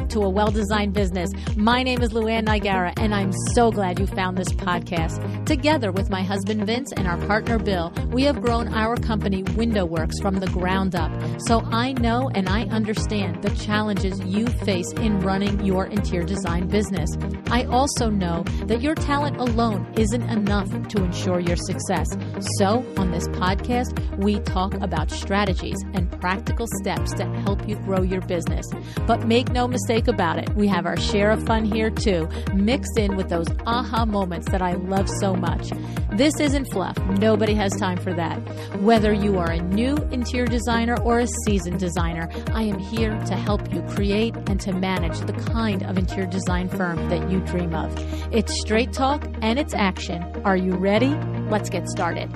back to A Well-Designed Business. My name is LuAnn, and I'm so glad you found this podcast. Together with my husband Vince and our partner Bill, we have grown our company Window Works from the ground up. So I know and I understand the challenges you face in running your interior design business. I also know that your talent alone isn't enough to ensure your success. So on this podcast, we talk about strategies and practical steps to help you grow your business. But make no mistake about it, we have our share of fun here too, mixed in with those aha moments that I love so much. This isn't fluff. Nobody has time for that. Whether you are a new interior designer or a seasoned designer, I am here to help you create and to manage the kind of interior design firm that you dream of. It's straight talk and it's action. Are you ready? Let's get started.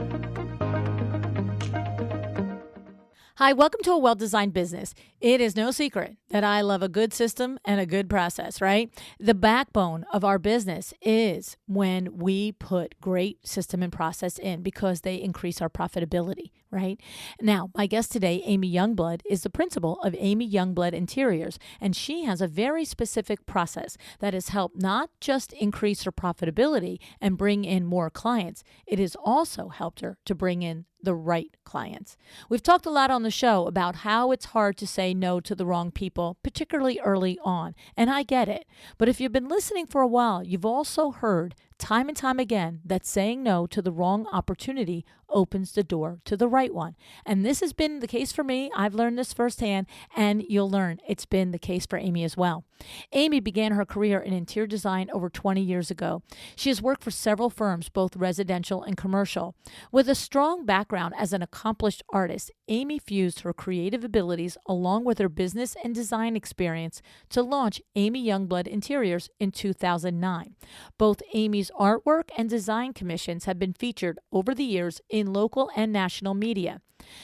Hi, welcome to A Well-Designed Business. It is no secret that I love a good system and a good process, right? The backbone of our business is when we put great system and process in because they increase our profitability, right? Now, my guest today, Amy Youngblood, is the principal of Amy Youngblood Interiors, and she has a very specific process that has helped not just increase her profitability and bring in more clients, it has also helped her to bring in the right clients. We've talked a lot on the show about how it's hard to say no to the wrong people, particularly early on, and I get it. But if you've been listening for a while, you've also heard time and time again that saying no to the wrong opportunity opens the door to the right one. And this has been the case for me. I've learned this firsthand, and you'll learn it's been the case for Amy as well. Amy began her career in interior design over 20 years ago. She has worked for several firms, both residential and commercial. With a strong background as an accomplished artist, Amy fused her creative abilities along with her business and design experience to launch Amy Youngblood Interiors in 2009. Both Amy's artwork and design commissions have been featured over the years in local and national media.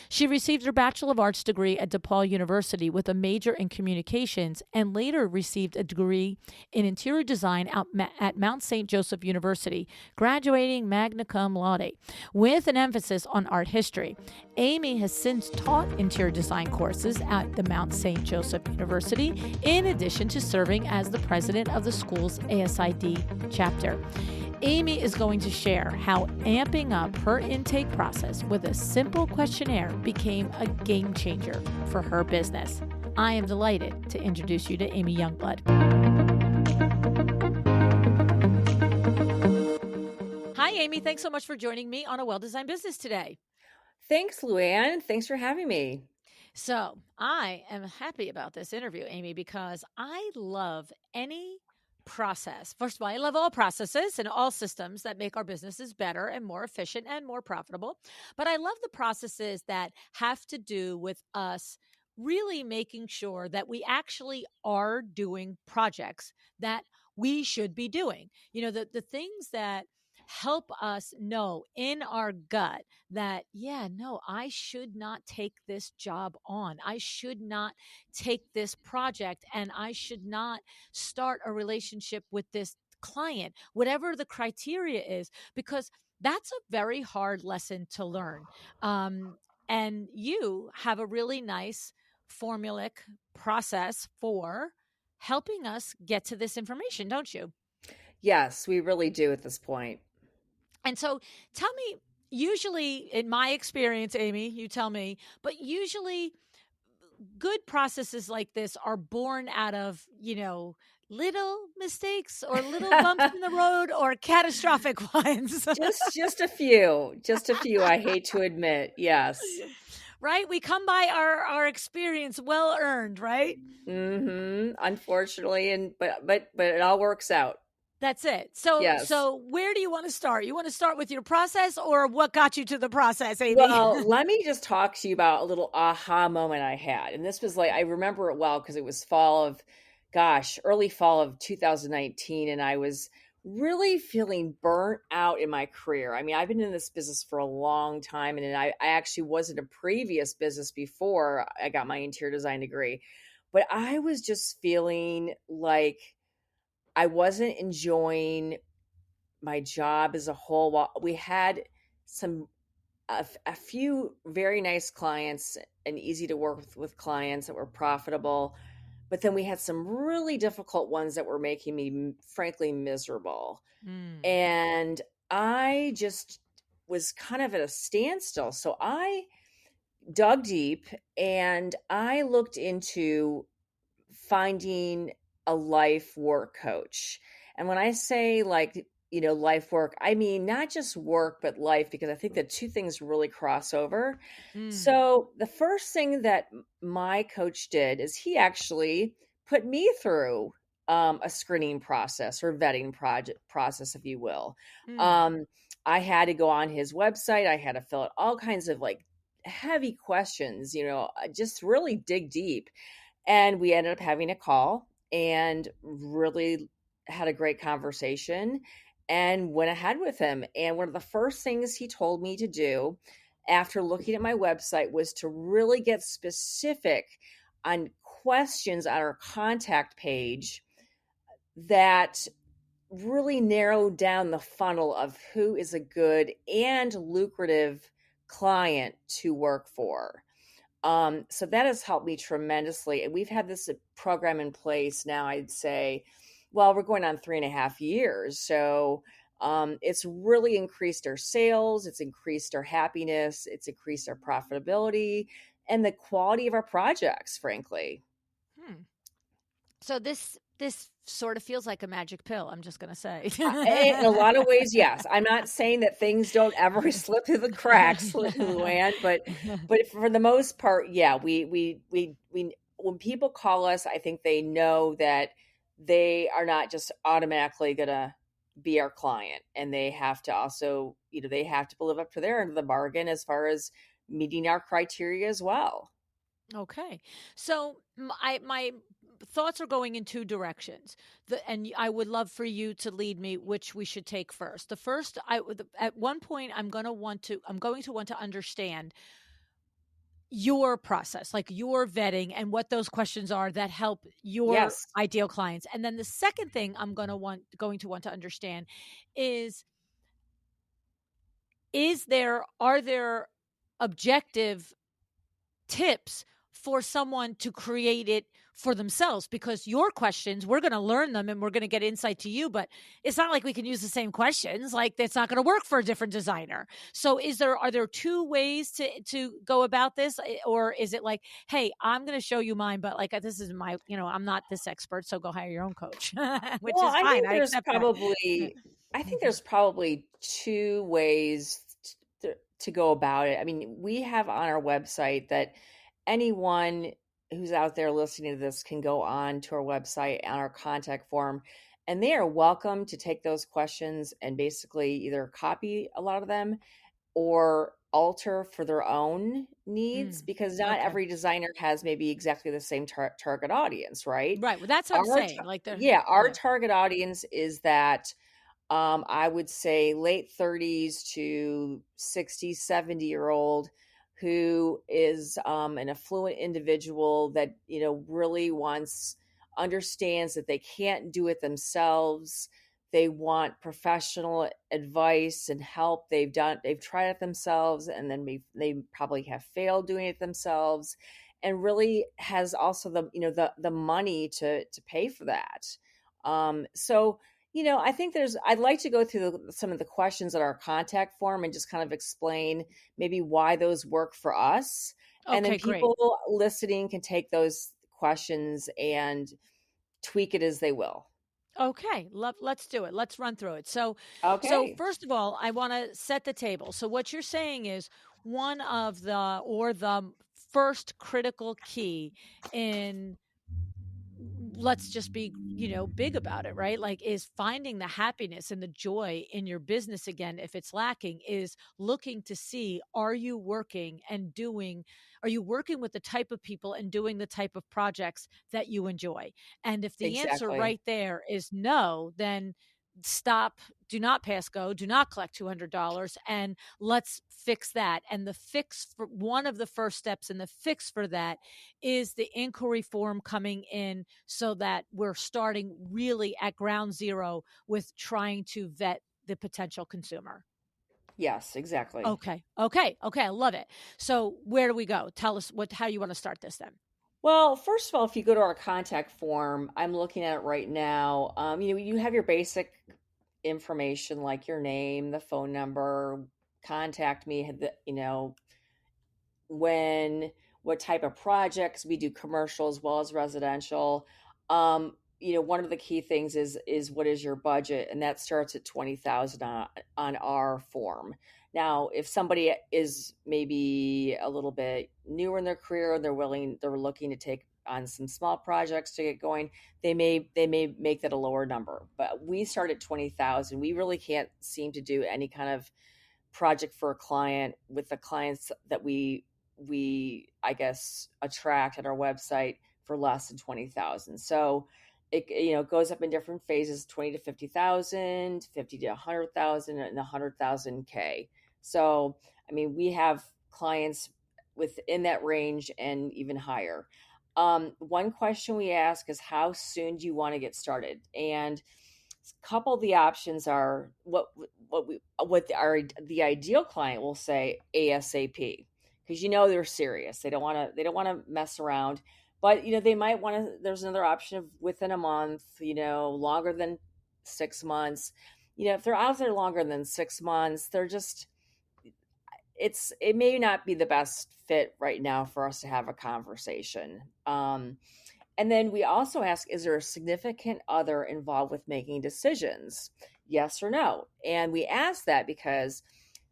She received her Bachelor of Arts degree at DePaul University with a major in communications and later received a degree in interior design at Mount St. Joseph University, graduating magna cum laude with an emphasis on art history. Amy has since taught interior design courses at the Mount St. Joseph University, in addition to serving as the president of the school's ASID chapter. Amy is going to share how amping up her intake process with a simple questionnaire became a game changer for her business. I am delighted to introduce you to Amy Youngblood. Hi, Amy. Thanks so much for joining me on A Well-Designed Business today. Thanks, LuAnn. Thanks for having me. So I am happy about this interview, Amy, because I love any process. First of all, I love all processes and all systems that make our businesses better and more efficient and more profitable. But I love the processes that have to do with us really making sure that we actually are doing projects that we should be doing. You know, the things that help us know in our gut that, I should not take this job on. I should not take this project, and I should not start a relationship with this client, whatever the criteria is, because that's a very hard lesson to learn. And you have a really nice formulaic process for helping us get to this information, don't you? Yes, we really do at this point. And so tell me, usually in my experience, Amy, you tell me, but usually good processes like this are born out of, little mistakes or little bumps in the road or catastrophic ones. Just a few, I hate to admit. Yes. Right? We come by our experience well earned, right? Mm-hmm. Unfortunately, but it all works out. That's it. So, yes. So where do you want to start? You want to start with your process or what got you to the process, Amy? Well, let me just talk to you about a little aha moment I had. And this was I remember it well because it was early fall of 2019. And I was really feeling burnt out in my career. I mean, I've been in this business for a long time. And I actually was in a previous business before I got my interior design degree. But I was just feeling like I wasn't enjoying my job as a whole. We had a few very nice clients and easy to work with clients that were profitable, but then we had some really difficult ones that were making me frankly miserable. Mm. And I just was kind of at a standstill. So I dug deep and I looked into finding a life work coach. And when I say like, life work, I mean not just work, but life, because I think the two things really cross over. Mm. So the first thing that my coach did is he actually put me through a screening process or vetting project process, if you will. Mm. Um, I had to go on his website. I had to fill out all kinds of like heavy questions, just really dig deep. And we ended up having a call and really had a great conversation and went ahead with him. And one of the first things he told me to do after looking at my website was to really get specific on questions on our contact page that really narrowed down the funnel of who is a good and lucrative client to work for. So that has helped me tremendously. And we've had this program in place now, I'd say, well, we're going on 3.5 years. So it's really increased our sales, it's increased our happiness, it's increased our profitability and the quality of our projects, frankly. Hmm. So this sort of feels like a magic pill, I'm just going to say. In a lot of ways, yes. I'm not saying that things don't ever slip through the cracks, LuAnn, but for the most part, yeah, we when people call us, I think they know that they are not just automatically gonna be our client, and they have to also, they have to live up to their end of the bargain as far as meeting our criteria as well. Okay. So my thoughts are going in two directions. I would love for you to lead me which we should take first. The first, at one point I'm going to want to understand your process, like your vetting and what those questions are that help your Yes, ideal clients. And then the second thing I'm going to want to understand is are there objective tips for someone to create it for themselves, because your questions, we're going to learn them and we're going to get insight to you, but it's not like we can use the same questions. Like, that's not going to work for a different designer. So are there two ways to go about this? Or is it like, hey, I'm going to show you mine, but like, this is my, I'm not this expert, so go hire your own coach. Which well, is fine, I accept that. I think there's probably two ways to go about it. I mean, we have on our website that anyone who's out there listening to this can go on to our website on our contact form, and they are welcome to take those questions and basically either copy a lot of them or alter for their own needs, Mm, because not okay. every designer has maybe exactly the same target audience, right? Right, well, that's what I'm Our saying, like, they're yeah, our yeah. target audience is that I would say late 30s to 60, 70-year old who is an affluent individual that, really understands that they can't do it themselves. They want professional advice and help. They've tried it themselves, and then they probably have failed doing it themselves, and really has also the money to pay for that. So I think I'd like to go through some of the questions in our contact form and just kind of explain maybe why those work for us. And then Okay, great. people listening can take those questions and tweak it as they will. Okay, let's do it. Let's run through it. So Okay. first of all, I want to set the table. So what you're saying is the first critical key in, let's just be, big about it, right? Like, is finding the happiness and the joy in your business again. If it's lacking, is looking to see, are you working with the type of people and doing the type of projects that you enjoy? And if the answer Exactly. right there is no, then stop, do not pass go, do not collect $200, and let's fix that. And the fix for one of the first steps in the fix for that is the inquiry form coming in, so that we're starting really at ground zero with trying to vet the potential consumer. Yes, exactly. Okay. Okay. Okay. I love it. So where do we go? Tell us how you want to start this then. Well, first of all, if you go to our contact form, I'm looking at it right now. You have your basic information like your name, the phone number, contact me, when, what type of projects we do, commercial as well as residential. One of the key things is what is your budget, and that starts at 20,000 on our form. Now, if somebody is maybe a little bit newer in their career, they're looking to take on some small projects to get going, they may make that a lower number. But we start at 20,000. We really can't seem to do any kind of project for a client with the clients that we I guess attract at our website for less than 20,000. So it goes up in different phases: 20 to 50,000, 50 to 100,000, and 100,000 K. So I mean, we have clients within that range and even higher. One question we ask is, how soon do you want to get started? And a couple of the options are the ideal client will say ASAP, because they're serious. They don't want to mess around. But they might want to. There's another option of within a month. Longer than 6 months. If they're out there longer than 6 months, it may not be the best fit right now for us to have a conversation. And then we also ask, is there a significant other involved with making decisions? Yes or no? And we ask that because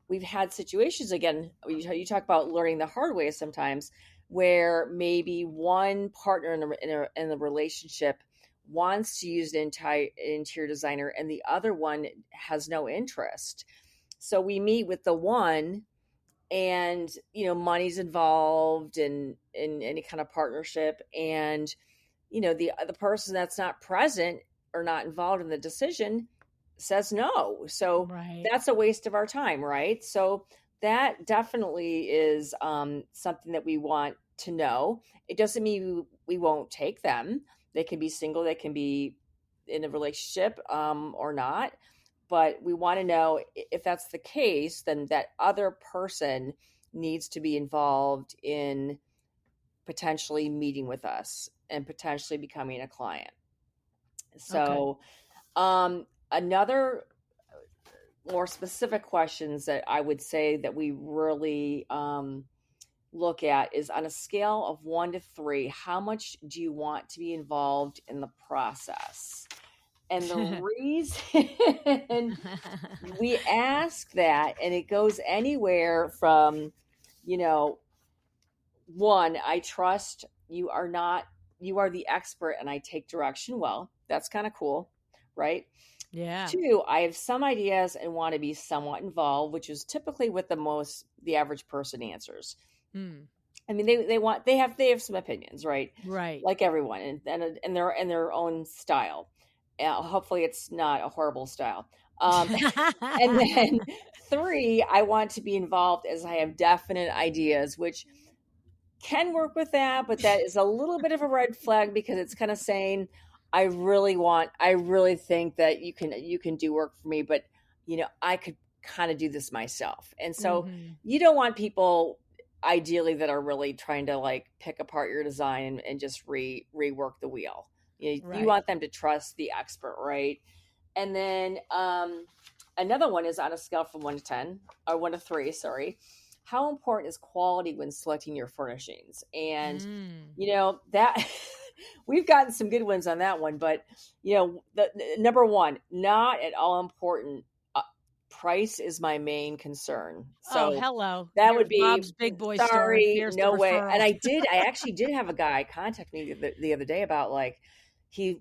we've had situations, again, you talk about learning the hard way sometimes, where maybe one partner in the relationship wants to use an entire interior designer and the other one has no interest. So we meet with the one, and money's involved in any kind of partnership, and the person that's not present or not involved in the decision says no. So Right. that's a waste of our time, right? So that definitely is something that we want to know. It doesn't mean we won't take them. They can be single, they can be in a relationship, or not. But we want to know, if that's the case, then that other person needs to be involved in potentially meeting with us and potentially becoming a client. Okay. So, another more specific questions that I would say that we really look at is, on a scale of 1 to 3, how much do you want to be involved in the process? And the reason we ask that, and it goes anywhere from, you know, one, I trust you are the expert and I take direction well. That's kind of cool, right? Yeah. Two, I have some ideas and want to be somewhat involved, which is typically what the average person answers. Mm. I mean, they have some opinions, right? Right. Like everyone, and their own style. Hopefully, it's not a horrible style. Um, and then three, I want to be involved as I have definite ideas, which can work with that, but that is a little bit of a red flag, because it's kind of saying, I really think that you can do work for me, but I could kind of do this myself. And so Hmm. you don't want people ideally that are really trying to like pick apart your design and just rework the wheel. You Right. want them to trust the expert, right? And then another one is, on a scale from 1 to 10, or 1 to 3, sorry, how important is quality when selecting your furnishings? And Mm. that we've gotten some good ones on that one, but the number one, not at all important. Uh, Price is my main concern. Oh, So hello. that would Here's be, Bob's Big Boy Store. sorry, Here's the no way. And referral. I actually did have a guy contact me the other day about, like,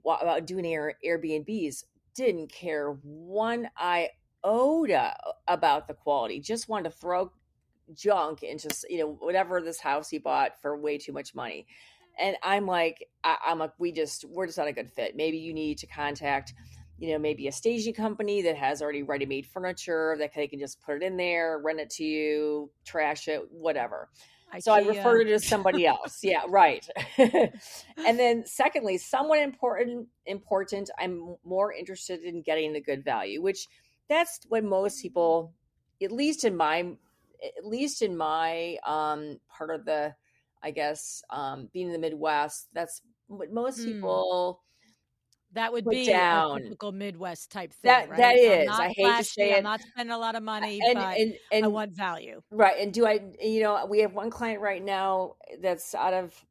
about doing Airbnbs. Didn't care one iota about the quality. Just wanted to throw junk into whatever this house he bought for way too much money. And I'm like, I'm like, we're just not a good fit. Maybe you need to contact maybe a staging company that has already ready-made furniture that they can just put it in there, rent it to you, trash it, whatever. So I IKEA. referred it to somebody else. Yeah, right. And then secondly, somewhat important, I'm more interested in getting the good value, which that's what most people, at least in my part of the I guess, being in the Midwest, that's what most Mm. people That would put be a down. typical Midwest type thing, That right? I'm is, not I hate to flashy, say I'm it, not spending a lot of money, and but and I and want value. right, and do I, we have one client right now that's out of,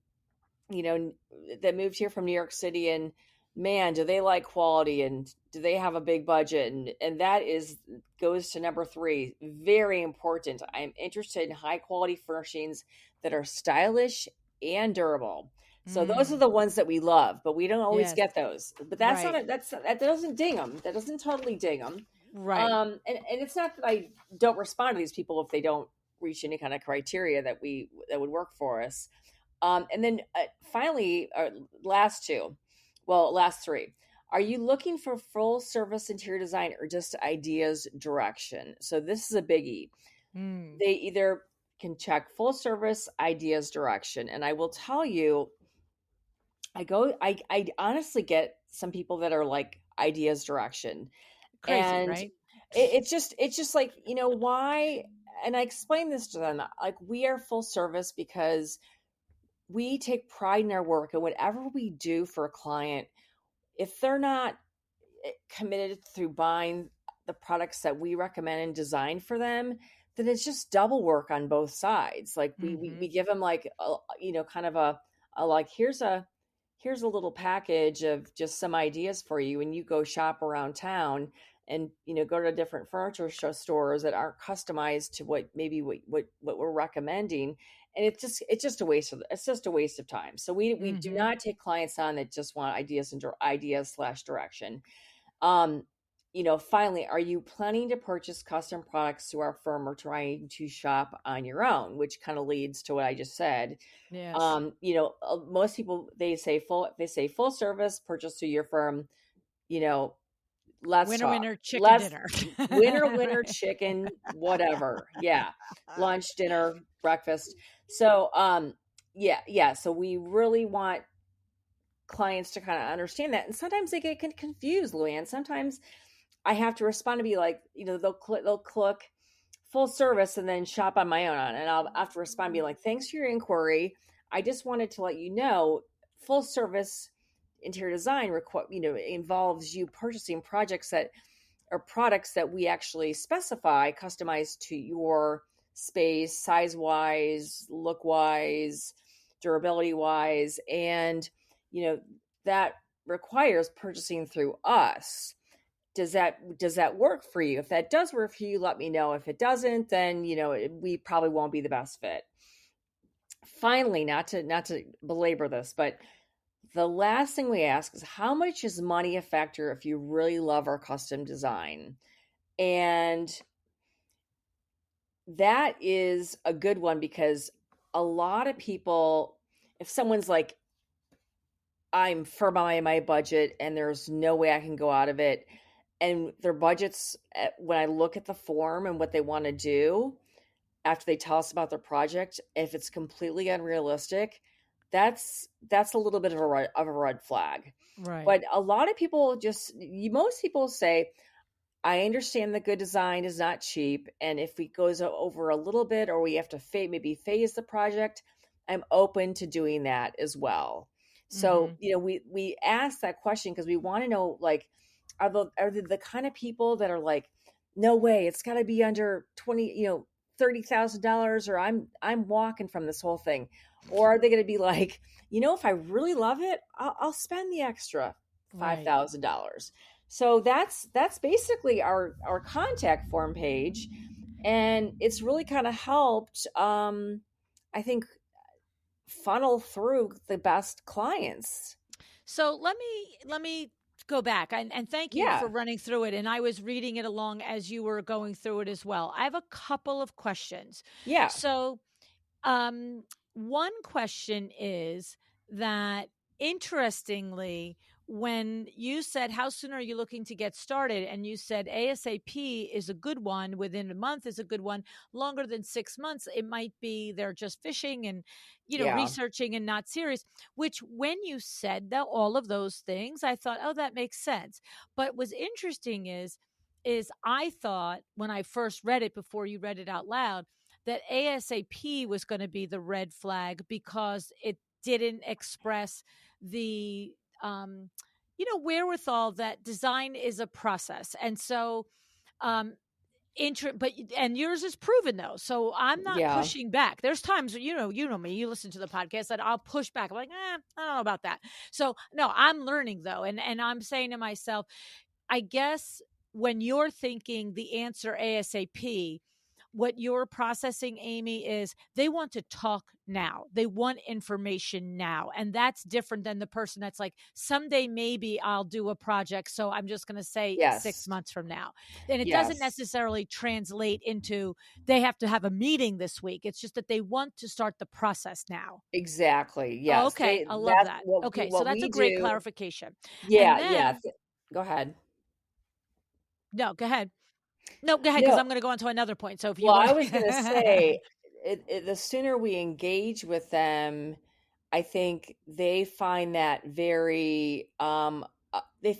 you know, that moved here from New York City, and man, do they like quality, and do they have a big budget, and that is goes to number 3, very important. I'm interested in high quality furnishings that are stylish and durable. So those are Mm, the ones that we love, but we don't always yes, get those. But that's not right, a, that doesn't ding them. That doesn't totally ding them. right. And it's not that I don't respond to these people if they don't reach any kind of criteria that would work for us. And then finally, last two, well, last three. Are you looking for full service interior design or just ideas direction? So this is a biggie. Mm, They either can check full service, ideas direction, and I will tell you, I honestly get some people that are like ideas direction, crazy, and right? it's just like, why? And I explain this to them, like, we are full service because we take pride in our work, and whatever we do for a client, if they're not committed through buying the products that we recommend and design for them, then it's just double work on both sides. Like, we Mhm. give them like kind of a like, here's a little package of just some ideas for you, and you go shop around town, and go to different furniture show stores that aren't customized to what maybe what we're recommending. And it's just a waste of time. So we do Mhm. not take clients on that just want ideas slash direction. um Finally, are you planning to purchase custom products through our firm or trying to shop on your own, which kind of leads to what I just said. Yes. Most people, they say full service purchase through your firm. you know let's Winner, talk. winner, chicken Let's dinner. winner Right. chicken, whatever. Yeah. Lunch, dinner, breakfast. So yeah, so we really want clients to kind of understand that, and sometimes they get confused, LuAnn. Sometimes I have to respond to be like, they'll click full service and then shop on my own, and I'll have to respond and be like, thanks for your inquiry. I just wanted to let you know, full service interior design involves you purchasing projects that are products that we actually specify, customized to your space, size wise, look wise, durability wise, and you know that requires purchasing through us. Does that work for you? If that does work for you, let me know. If it doesn't, then we probably won't be the best fit. Finally, not to belabor this, but the last thing we ask is, how much is money a factor if you really love our custom design? And that is a good one, because a lot of people, if someone's like, I'm firm on my budget and there's no way I can go out of it, and their budgets, when I look at the form and what they want to do after they tell us about their project, if it's completely unrealistic, that's a little bit of a red flag. Right. But a lot of people most people say, I understand that good design is not cheap, and if it goes over a little bit, or we have to maybe phase the project, I'm open to doing that as well. So Mhm. we ask that question because we want to know, like, are the kind of people that are like, no way, it's got to be under 20, $30,000, or I'm walking from this whole thing, or are they going to be like, if I really love it, I'll spend the extra Right. $5,000. So that's basically our contact form page, and it's really kind of helped, I think, funnel through the best clients. So let me go back, and thank you for Yeah. running through it. And I was reading it along as you were going through it as well. I have a couple of questions. Yeah. So Um, one question is that, interestingly, when you said, how soon are you looking to get started? And you said ASAP is a good one, within a month is a good one, longer than 6 months, it might be they're just fishing and, Yeah. researching and not serious, which when you said that, all of those things, I thought, oh, that makes sense. But what's interesting is I thought when I first read it before you read it out loud, that ASAP was going to be the red flag because it didn't express the um, wherewithal that design is a process. And so um but and yours is proven though, so I'm not Yeah. pushing back. There's times, you know me, you listen to the podcast, that I'll push back. I'm like, I don't know about that. So no, I'm learning though, and I'm saying to myself, I guess when you're thinking the answer ASAP, what you're processing, Amy, is they want to talk now. They want information now. And that's different than the person that's like, someday maybe I'll do a project. So I'm just going to say Yes. 6 months from now. And it doesn't Yes. necessarily translate into they have to have a meeting this week. It's just that they want to start the process now. Exactly. Oh, Yes. okay. I love That's that. what Okay. So what that's a we great do. clarification. Yeah, And yeah. then, Go ahead. no, go ahead. No, go ahead, because No, I'm going to go on to another point. So if you well, want I was gonna to. say, the sooner we engage with them, I think they find that they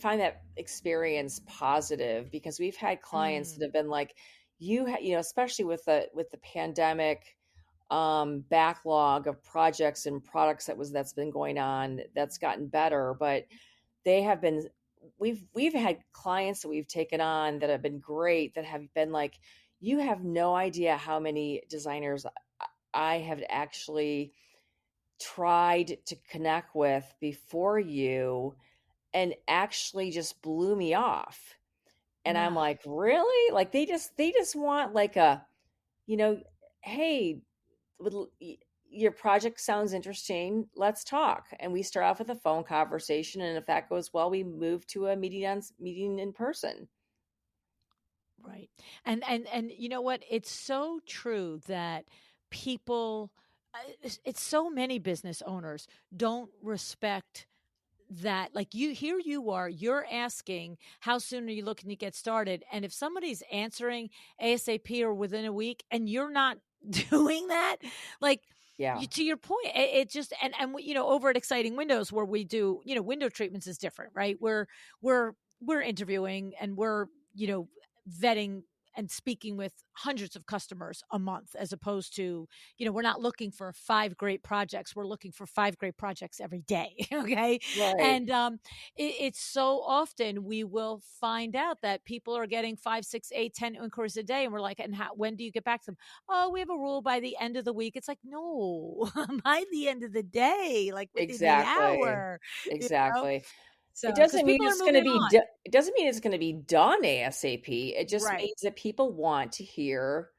find that experience positive, because we've had clients that Mm, have been like, especially with the pandemic, backlog of projects and products that's been going on, that's gotten better, but they have been we've had clients that we've taken on that have been great, that have been like, you have no idea how many designers I have actually tried to connect with before you, and actually just blew me off. And I'm nah, like, really? Like, they just want like a, you know, hey, would your project sounds interesting, let's talk. And we start off with a phone conversation, and if that goes well, we move to a meeting in person. right. And you know what? It's so true that people, it's so many business owners don't respect that. Like, you are, you're asking how soon are you looking to get started, and if somebody's answering ASAP or within a week and you're not doing that, like, Yeah. to your point, it just, and over at Exciting Windows, where we do, window treatments is different, right? We're we're interviewing, and we're, vetting and speaking with hundreds of customers a month, as opposed to, we're not looking for 5 great projects, we're looking for 5 great projects every day. Okay. Right. And it's so often we will find out that people are getting 5, 6, 8, 10 inquiries a day, and we're like, and when do you get back to them? Oh, we have a rule by the end of the week. It's like, no, by the end of the day, like within the Exactly. hour, you know? Exactly. So, because people are moving on. It doesn't mean it's going to be done ASAP. It just Right. means that people want to hear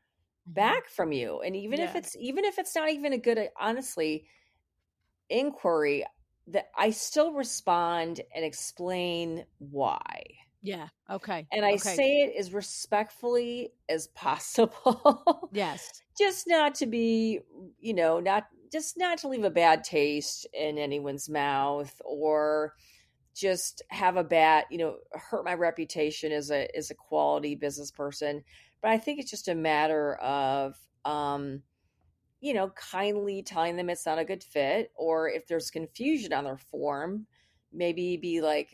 Hmm. back from you. And Yeah. even if it's not even a good, honestly, inquiry, that I still respond and explain why. Yeah. Okay. And I Okay. say it as respectfully as possible. Yes. Just not to be, not to leave a bad taste in anyone's mouth, or just have a bad, hurt my reputation as a quality business person. But I think it's just a matter of kindly telling them it's not a good fit, or if there's confusion on their form, maybe be like,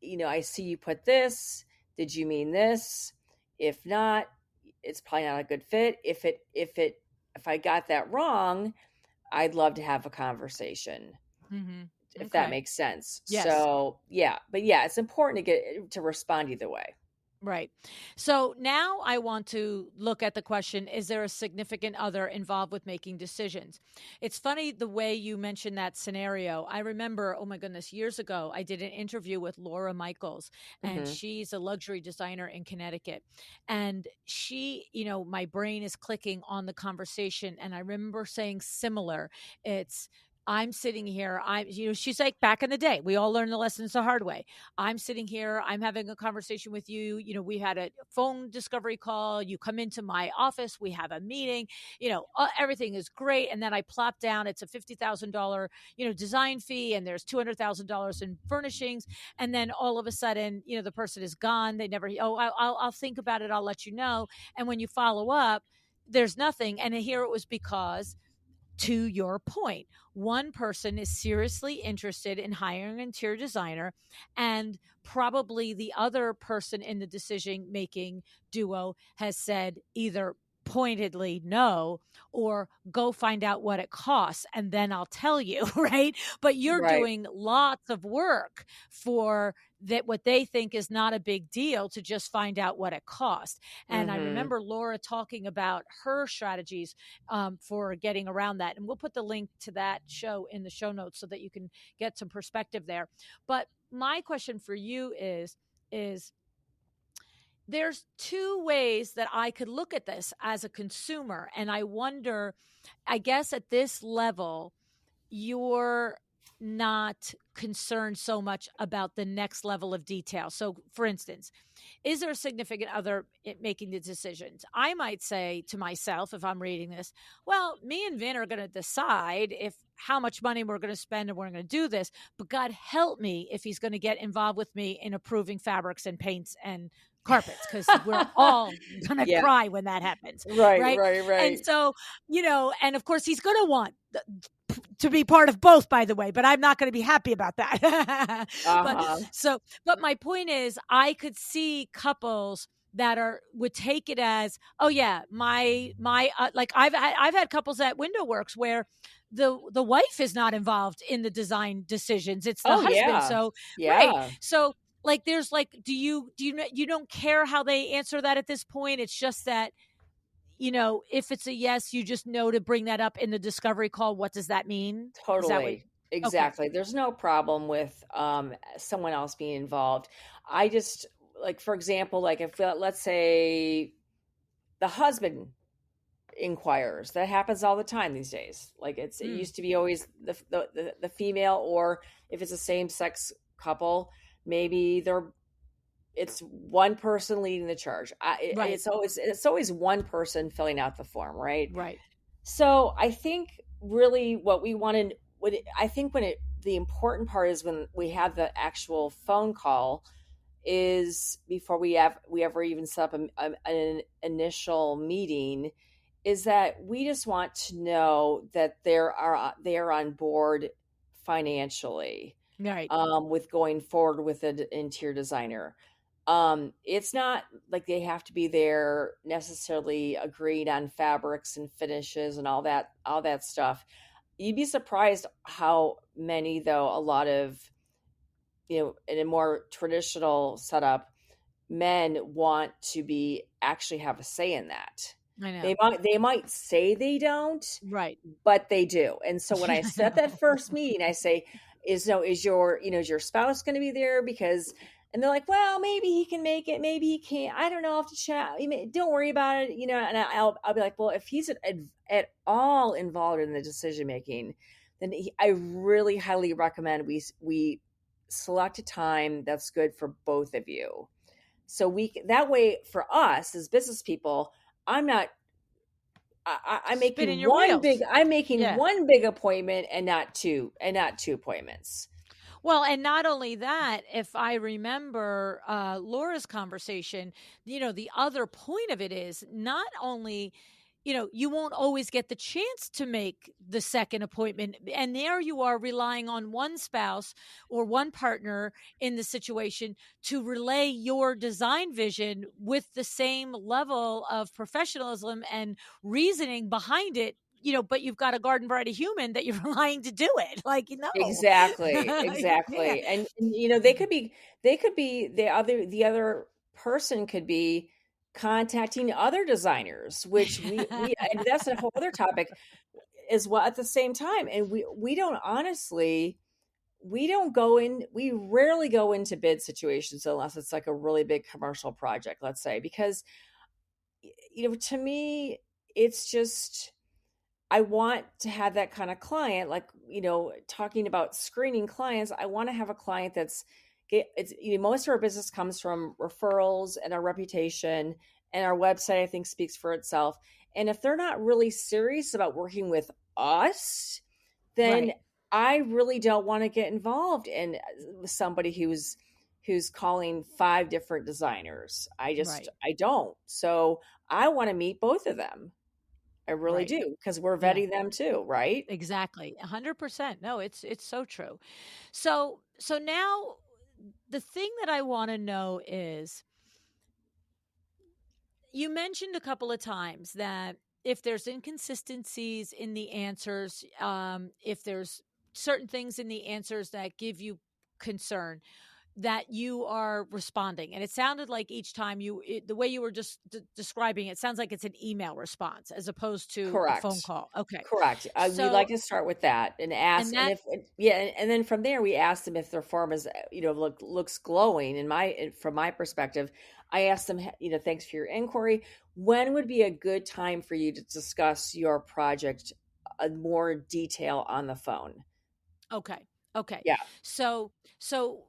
I see you put this. Did you mean this? If not, it's probably not a good fit. If I got that wrong, I'd love to have a conversation, Hmm. if that Okay. makes sense. Yes. So, yeah, but yeah, it's important to respond either way. Right. So now I want to look at the question, is there a significant other involved with making decisions? It's funny the way you mentioned that scenario. I remember, oh my goodness, years ago, I did an interview with Laura Michaels, and Mhm. she's a luxury designer in Connecticut. And she, my brain is clicking on the conversation. And I remember saying similar. It's, I'm sitting here. She's like, back in the day, we all learned the lessons the hard way. I'm sitting here, I'm having a conversation with you. We had a phone discovery call. You come into my office, we have a meeting, everything is great. And then I plop down, it's a $50,000, design fee, and there's $200,000 in furnishings. And then all of a sudden, the person is gone. They never, oh, I'll think about it. I'll let you know. And when you follow up, there's nothing. And here it was because, to your point, one person is seriously interested in hiring an interior designer, and probably the other person in the decision making duo has said either pointedly no, or go find out what it costs and then I'll tell you, right? But you're Right. doing lots of work for that what they think is not a big deal to just find out what it costs. And I Mhm. remember Laura talking about her strategies for getting around that. And we'll put the link to that show in the show notes so that you can get some perspective there. But my question for you is there's two ways that I could look at this as a consumer. And I wonder, I guess at this level, you're not concerned so much about the next level of detail. So, for instance, is there a significant other making the decisions? I might say to myself, if I'm reading this, well, me and Vin are going to decide if how much money we're going to spend and we're going to do this. But God help me if he's going to get involved with me in approving fabrics and paints and carpets, because we're all going to Yeah. cry when that happens. Right, Right. right, And right. so, and of course, he's going to want to be part of both, by the way, but I'm not going to be happy about that. but Uh-huh. but my point is, I could see couples that would take it as, oh yeah, my like I've had couples at Window Works where the wife is not involved in the design decisions, it's the Oh, husband. yeah. So right, Yeah. so like there's like, you don't care how they answer that at this point? It's just that, if it's a yes, you just know to bring that up in the discovery call. What does that mean? Is that what? Totally. Okay. Exactly. There's no problem with someone else being involved. I just like, for example, like if let's say the husband inquires. That happens all the time these days. Like it Mm, used to be always the female, or if it's a same sex couple, maybe it's one person leading the charge. right, It's always one person filling out the form, right? right. So I think really what we want to, I think the important part is when we have the actual phone call, is before we ever even set up an initial meeting, is that we just want to know that they are on board financially, Right. with going forward with an interior designer. It's not like they have to be there necessarily agreed on fabrics and finishes and all that stuff. You'd be surprised how many, though, a lot of, in a more traditional setup, men want to be actually have a say in that. I They know. might they might say they don't, Right. but they do. And so when I I set that know. first meeting, I say, is your spouse going to be there? Because, and they're like, well, maybe he can make it, maybe he can't. I don't know. I'll have to chat. Don't worry about it. And I'll be like, well, if he's at all involved in the decision making, then I really highly recommend we select a time that's good for both of you. So that way for us as business people, I'm not I'm Spinning making your one big wheels. Yeah. appointment and not two appointments. Well, and not only that, if I remember Laura's conversation, the other point of it is not only, you won't always get the chance to make the second appointment. And there you are relying on one spouse or one partner in the situation to relay your design vision with the same level of professionalism and reasoning behind it. But you've got a garden variety human that you're relying to do it. Like, no, Exactly, you can't. exactly. And they could be the other person could be contacting other designers, which we and that's a whole other topic as well at the same time. And we don't honestly, we rarely go into bid situations unless it's like a really big commercial project, let's say, because to me, it's just, I want to have that kind of client, like, talking about screening clients. I want to have a client it's, most of our business comes from referrals and our reputation, and our website, I think, speaks for itself. And if they're not really serious about working with us, then Right, I really don't want to get involved in somebody who's calling five different designers. right. I don't. So I want to meet both of them. I really Right. do, because we're Yeah, vetting them too, right? exactly. 100%. No, it's so true. So now the thing that I want to know is You mentioned a couple of times that if there's inconsistencies in the answers, if there's certain things in the answers that give you concern, that you are responding. And it sounded like each time the way you were just describing it, sounds like it's an email response as opposed to a phone Correct. call. Okay. Correct. We like So, to start with that and and ask, and that, if yeah, and then from there we ask them if their form is, looks glowing. From my perspective, I ask them, thanks for your inquiry. When would be a good time for you to discuss your project, more detail on the phone? okay. Okay. Yeah. So, so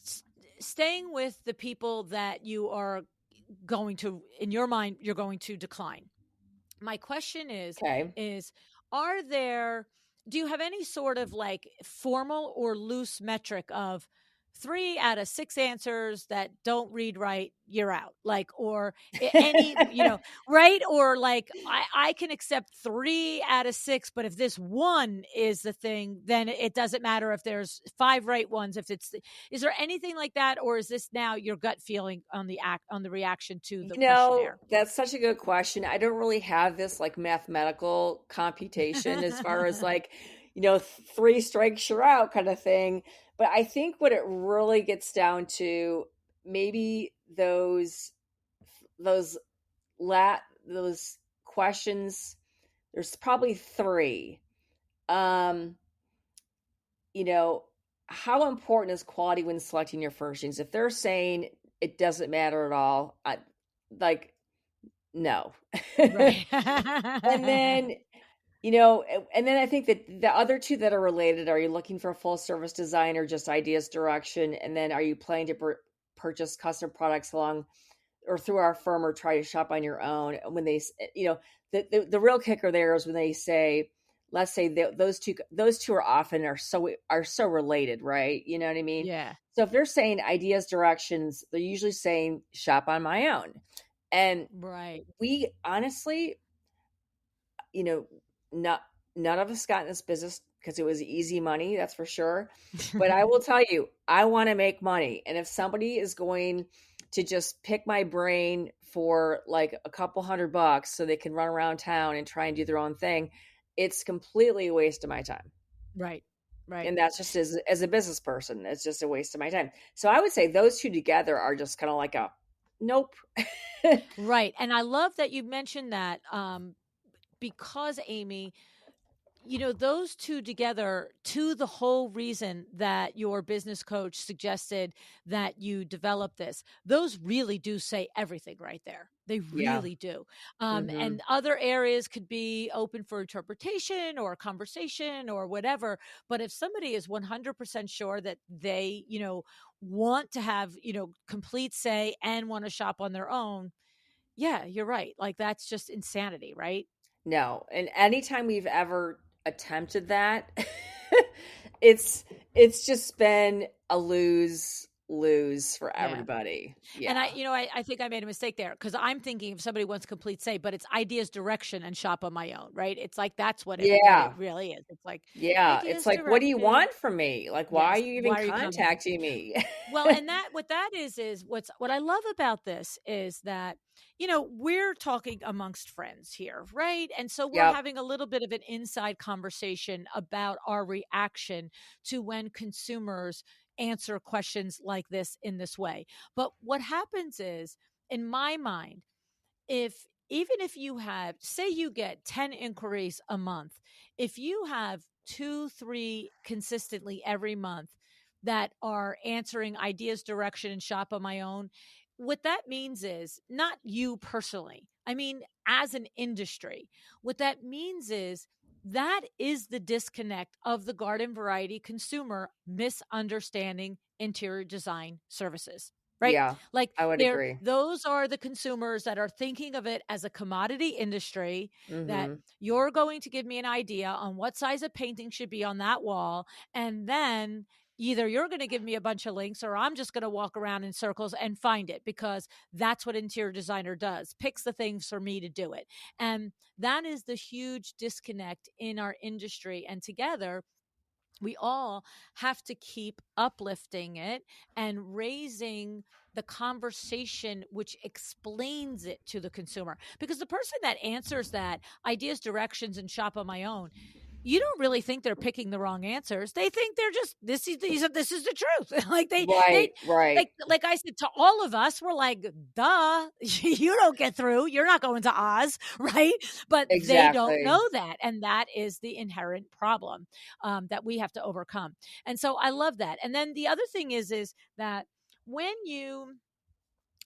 s- staying with the people that you are going to, in your mind, you're going to decline. My question Okay. is are there, do you have any sort of like formal or loose metric of 3 out of 6 answers that don't read right, you're out, like, or any, right, or like I can accept 3 out of 6, but if this one is the thing, then it doesn't matter if there's 5 right ones. If it's, is there anything like that, or is this now your gut feeling on the reaction to the questionnaire? That's such a good question. I don't really have this like mathematical computation as far as like, 3 strikes you're out kind of thing. But I think what it really gets down to, maybe those those questions, there's probably three. Um, you know, how important is quality when selecting your furnishings? If they're saying it doesn't matter at all, like, no. Right. And then, and then I think that the other two that are related, are you looking for a full service design or just ideas direction? And then are you planning to purchase custom products along or through our firm, or try to shop on your own? And when the real kicker there is when they say, let's say those two are often are so related, right? You know what I mean? Yeah. So if they're saying ideas directions, they're usually saying shop on my own. And Right. we honestly, you know, not none of us got in this business because it was easy money, that's for sure. But I will tell you, I want to make money. And if somebody is going to just pick my brain for like a couple $100 so they can run around town and try and do their own thing, it's completely a waste of my time. Right. Right. And that's just as a business person, it's just a waste of my time. So I would say those two together are just kind of like a nope. Right. And I love that you mentioned that, because Amy, those two together, to the whole reason that your business coach suggested that you develop this, those really do say everything right there. They Yeah. really do. Hmm. And other areas could be open for interpretation or conversation or whatever. But if somebody is 100% sure that they, want to have, complete say and want to shop on their own, yeah, you're right. Like, that's just insanity, right? No, and anytime we've ever attempted that, it's just been a lose lose for Yeah. everybody. And Yeah. I think I made a mistake there because I'm thinking if somebody wants complete say, but it's ideas, direction, and shop on my own, right? It's like that's what it Yeah. really is. It's like Yeah. It's ideas, like, what do you direction. want from me? Like, why are Yes. you even Why are you coming? contacting me? Well, and that what that is what I love about this is that, we're talking amongst friends here, right? And so we're Yep. having a little bit of an inside conversation about our reaction to when consumers answer questions like this in this way. But what happens is, in my mind, if even if you have, say you get 10 inquiries a month, if you have 2 3 consistently every month that are answering ideas, direction, and shop on my own, what that means is, not you personally, I mean as an industry, what that means is that is the disconnect of the garden variety consumer misunderstanding interior design services, right? Yeah. Like, I would agree. those are the consumers that are thinking of it as a commodity industry, that Hmm. you're going to give me an idea on what size of painting should be on that wall. And then either you're going to give me a bunch of links or I'm just going to walk around in circles and find it, because that's what interior designer does, picks the things for me to do it. And that is the huge disconnect in our industry. And together, we all have to keep uplifting it and raising the conversation which explains it to the consumer. Because the person that answers that ideas, directions, and shop on my own, you don't really think they're picking the wrong answers. They think they're just this is the truth. Like they Right, right. like I said to all of us, we're like, duh, you don't get through. You're not going to Oz, right? But they don't Exactly. know that, and that is the inherent problem that we have to overcome. And so I love that. And then the other thing is that when you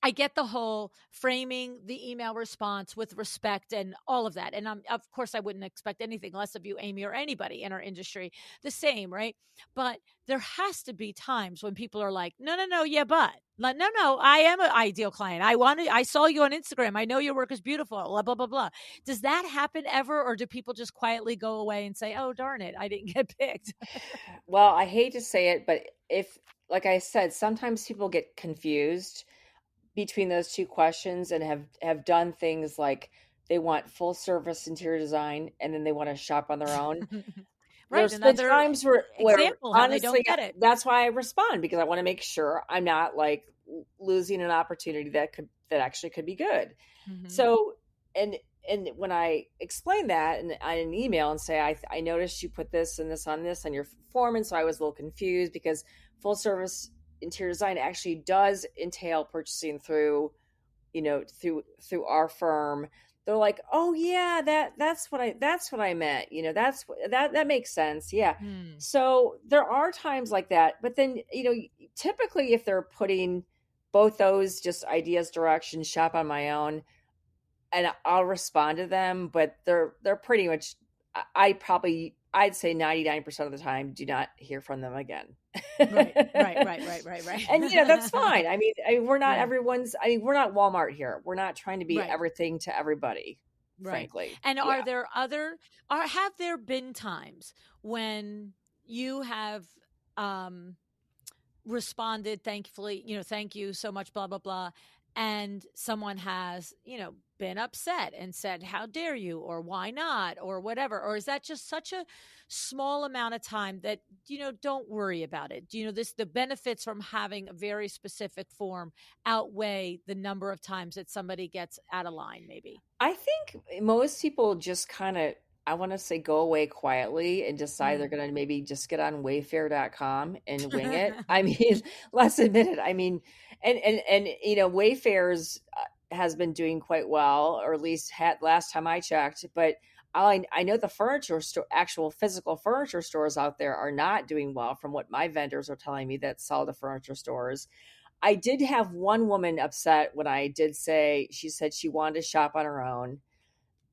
I get the whole framing the email response with respect and all of that. And of course, I wouldn't expect anything less of you, Amy, or anybody in our industry the same, right? But there has to be times when people are like, no, no, no, yeah, but. Like, no, no, I am an ideal client. I saw you on Instagram. I know your work is beautiful, blah, blah, blah, blah. Does that happen ever? Or do people just quietly go away and say, oh, darn it, I didn't get picked? Well, I hate to say it, but if, like I said, sometimes people get confused between those two questions and have done things like they want full service interior design and then they want to shop on their own. Right. There's been Another times where example how they honestly don't get it. that's why I respond, because I want to make sure I'm not like losing an opportunity that actually could be good. Mm-hmm. So and when I explain that in an email and say I noticed you put this and this on your form, and so I was a little confused because full service interior design actually does entail purchasing through, through our firm. They're like, oh yeah, that's what I meant, that makes sense, yeah. Mm. So there are times like that, but then, typically if they're putting both those just ideas, direction, shop on my own, and I'll respond to them, but they're pretty much, I'd say 99% of the time do not hear from them again. Right, right, right, right, right, And that's fine. right. We're not Yeah, we're not Walmart here. We're not trying to be right, everything to everybody, right. frankly. And Yeah. have there been times when you have um responded thankfully, thank you so much, blah, blah, blah. And someone has, been upset and said, how dare you, or why not, or whatever? Or is that just such a small amount of time that, don't worry about it? The benefits from having a very specific form outweigh the number of times that somebody gets out of line, maybe? I think most people just kind of, I want to say, go away quietly and decide they're Mm. going to maybe just get on wayfair.com and wing it. I mean, let's admit it. I mean, and Wayfair's has been doing quite well, or at least had last time I checked, but I know the furniture store, actual physical furniture stores out there are not doing well from what my vendors are telling me that sell the furniture stores. I did have one woman upset when I did say, she said she wanted to shop on her own.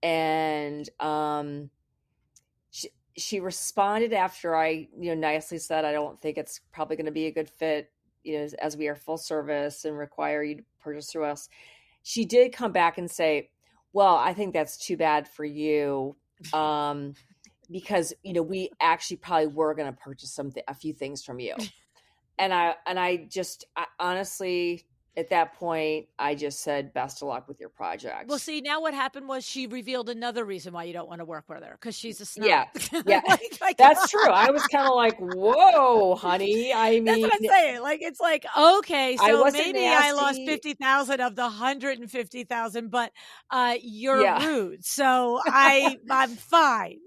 And she responded after I, nicely said, I don't think it's probably going to be a good fit, as we are full service and require you to purchase through us. She did come back and say, well, I think that's too bad for you. Because, we actually probably were going to purchase a few things from you. And I honestly, at that point, I just said, best of luck with your project. Well, see, now what happened was she revealed another reason why you don't want to work with her, because she's a Yeah. snob. Yeah. like, That's true. I was kind of like, whoa, honey. I that's mean, what I'm saying. Like, it's like, okay, I so wasn't maybe I lost nasty. 50,000 of the 150,000, but you're Yeah. rude. So I'm fine.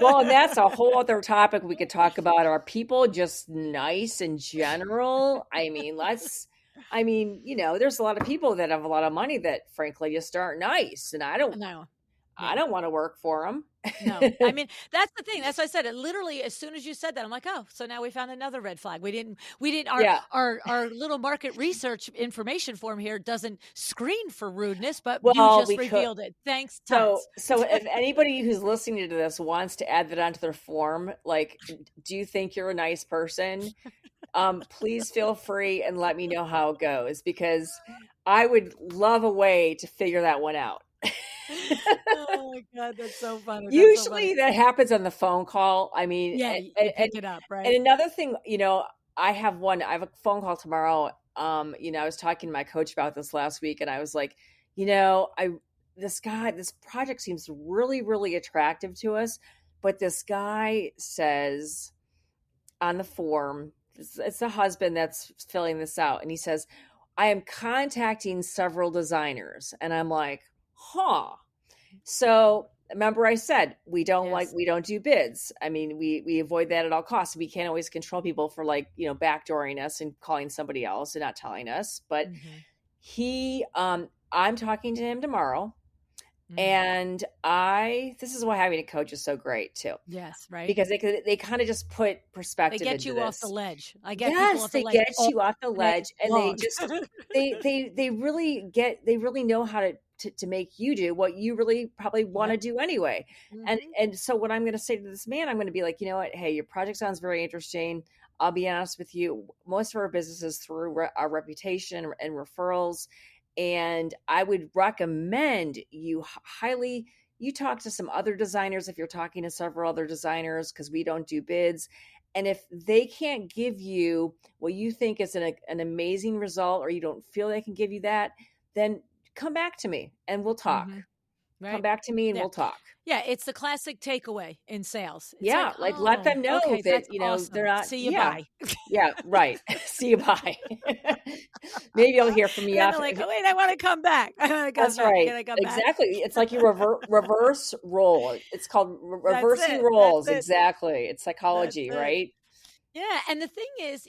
Well, and that's a whole other topic we could talk about. Are people just nice in general? There's a lot of people that have a lot of money that frankly just aren't nice. And No. I Yeah. don't want to work for them. No, I mean, that's the thing. That's what I said. It literally, as soon as you said that, I'm like, oh, so now we found another red flag. We didn't, Yeah. our little market research information form here doesn't screen for rudeness, but you Well, just we could. revealed it. Thanks So, tons. so if anybody who's listening to this wants to add that onto their form, like, do you think you're a nice person? Please feel free and let me know how it goes, because I would love a way to figure that one out. Oh my God, that's so funny. That's so funny. Usually that happens on the phone call. I mean, Yeah, you pick it up, and right? another thing, I have a phone call tomorrow. I was talking to my coach about this last week, and I was like, this project seems really, really attractive to us, but this guy says on the form, it's the husband that's filling this out, and he says, I am contacting several designers, and I'm like, huh. So remember I said Yes. we don't do bids. I mean, we avoid that at all costs. We can't always control people for like, backdooring us and calling somebody else and not telling us. But Mm-hmm. I'm talking to him tomorrow. Mm. And this is why having a coach is so great too, Yes, right. because they kind of just put They perspective get into you off the this. ledge. I get people Yes, off the they ledge get all you off the day ledge, and long. they really know how to make you do what you really probably want to Yep. do anyway. And Mm-hmm. and so what I'm going to say to this man, I'm going to be like, you know what? Hey, your project sounds very interesting. I'll be honest with you. Most of our businesses through our reputation and referrals, and I would recommend you highly. You talk to some other designers if you're talking to several other designers, because we don't do bids. And if they can't give you what you think is an amazing result, or you don't feel they can give you that, then come back to me and we'll talk. Mm-hmm. Come Right. back to me and Yeah. we'll talk. Yeah. It's the classic takeaway in sales. It's like, Yeah, like let oh, them know okay, that, that's they're awesome. not, See you. yeah. Bye. Yeah, right. See you, bye. Maybe you'll hear from And me then off. they're like, oh, wait, I want to come back. I want to come That's back. right. Can I come back? Exactly. It's like you reverse role. It's called That's reversing it. That's roles. it. Exactly. It's That's psychology, it. right? Yeah, and the thing is,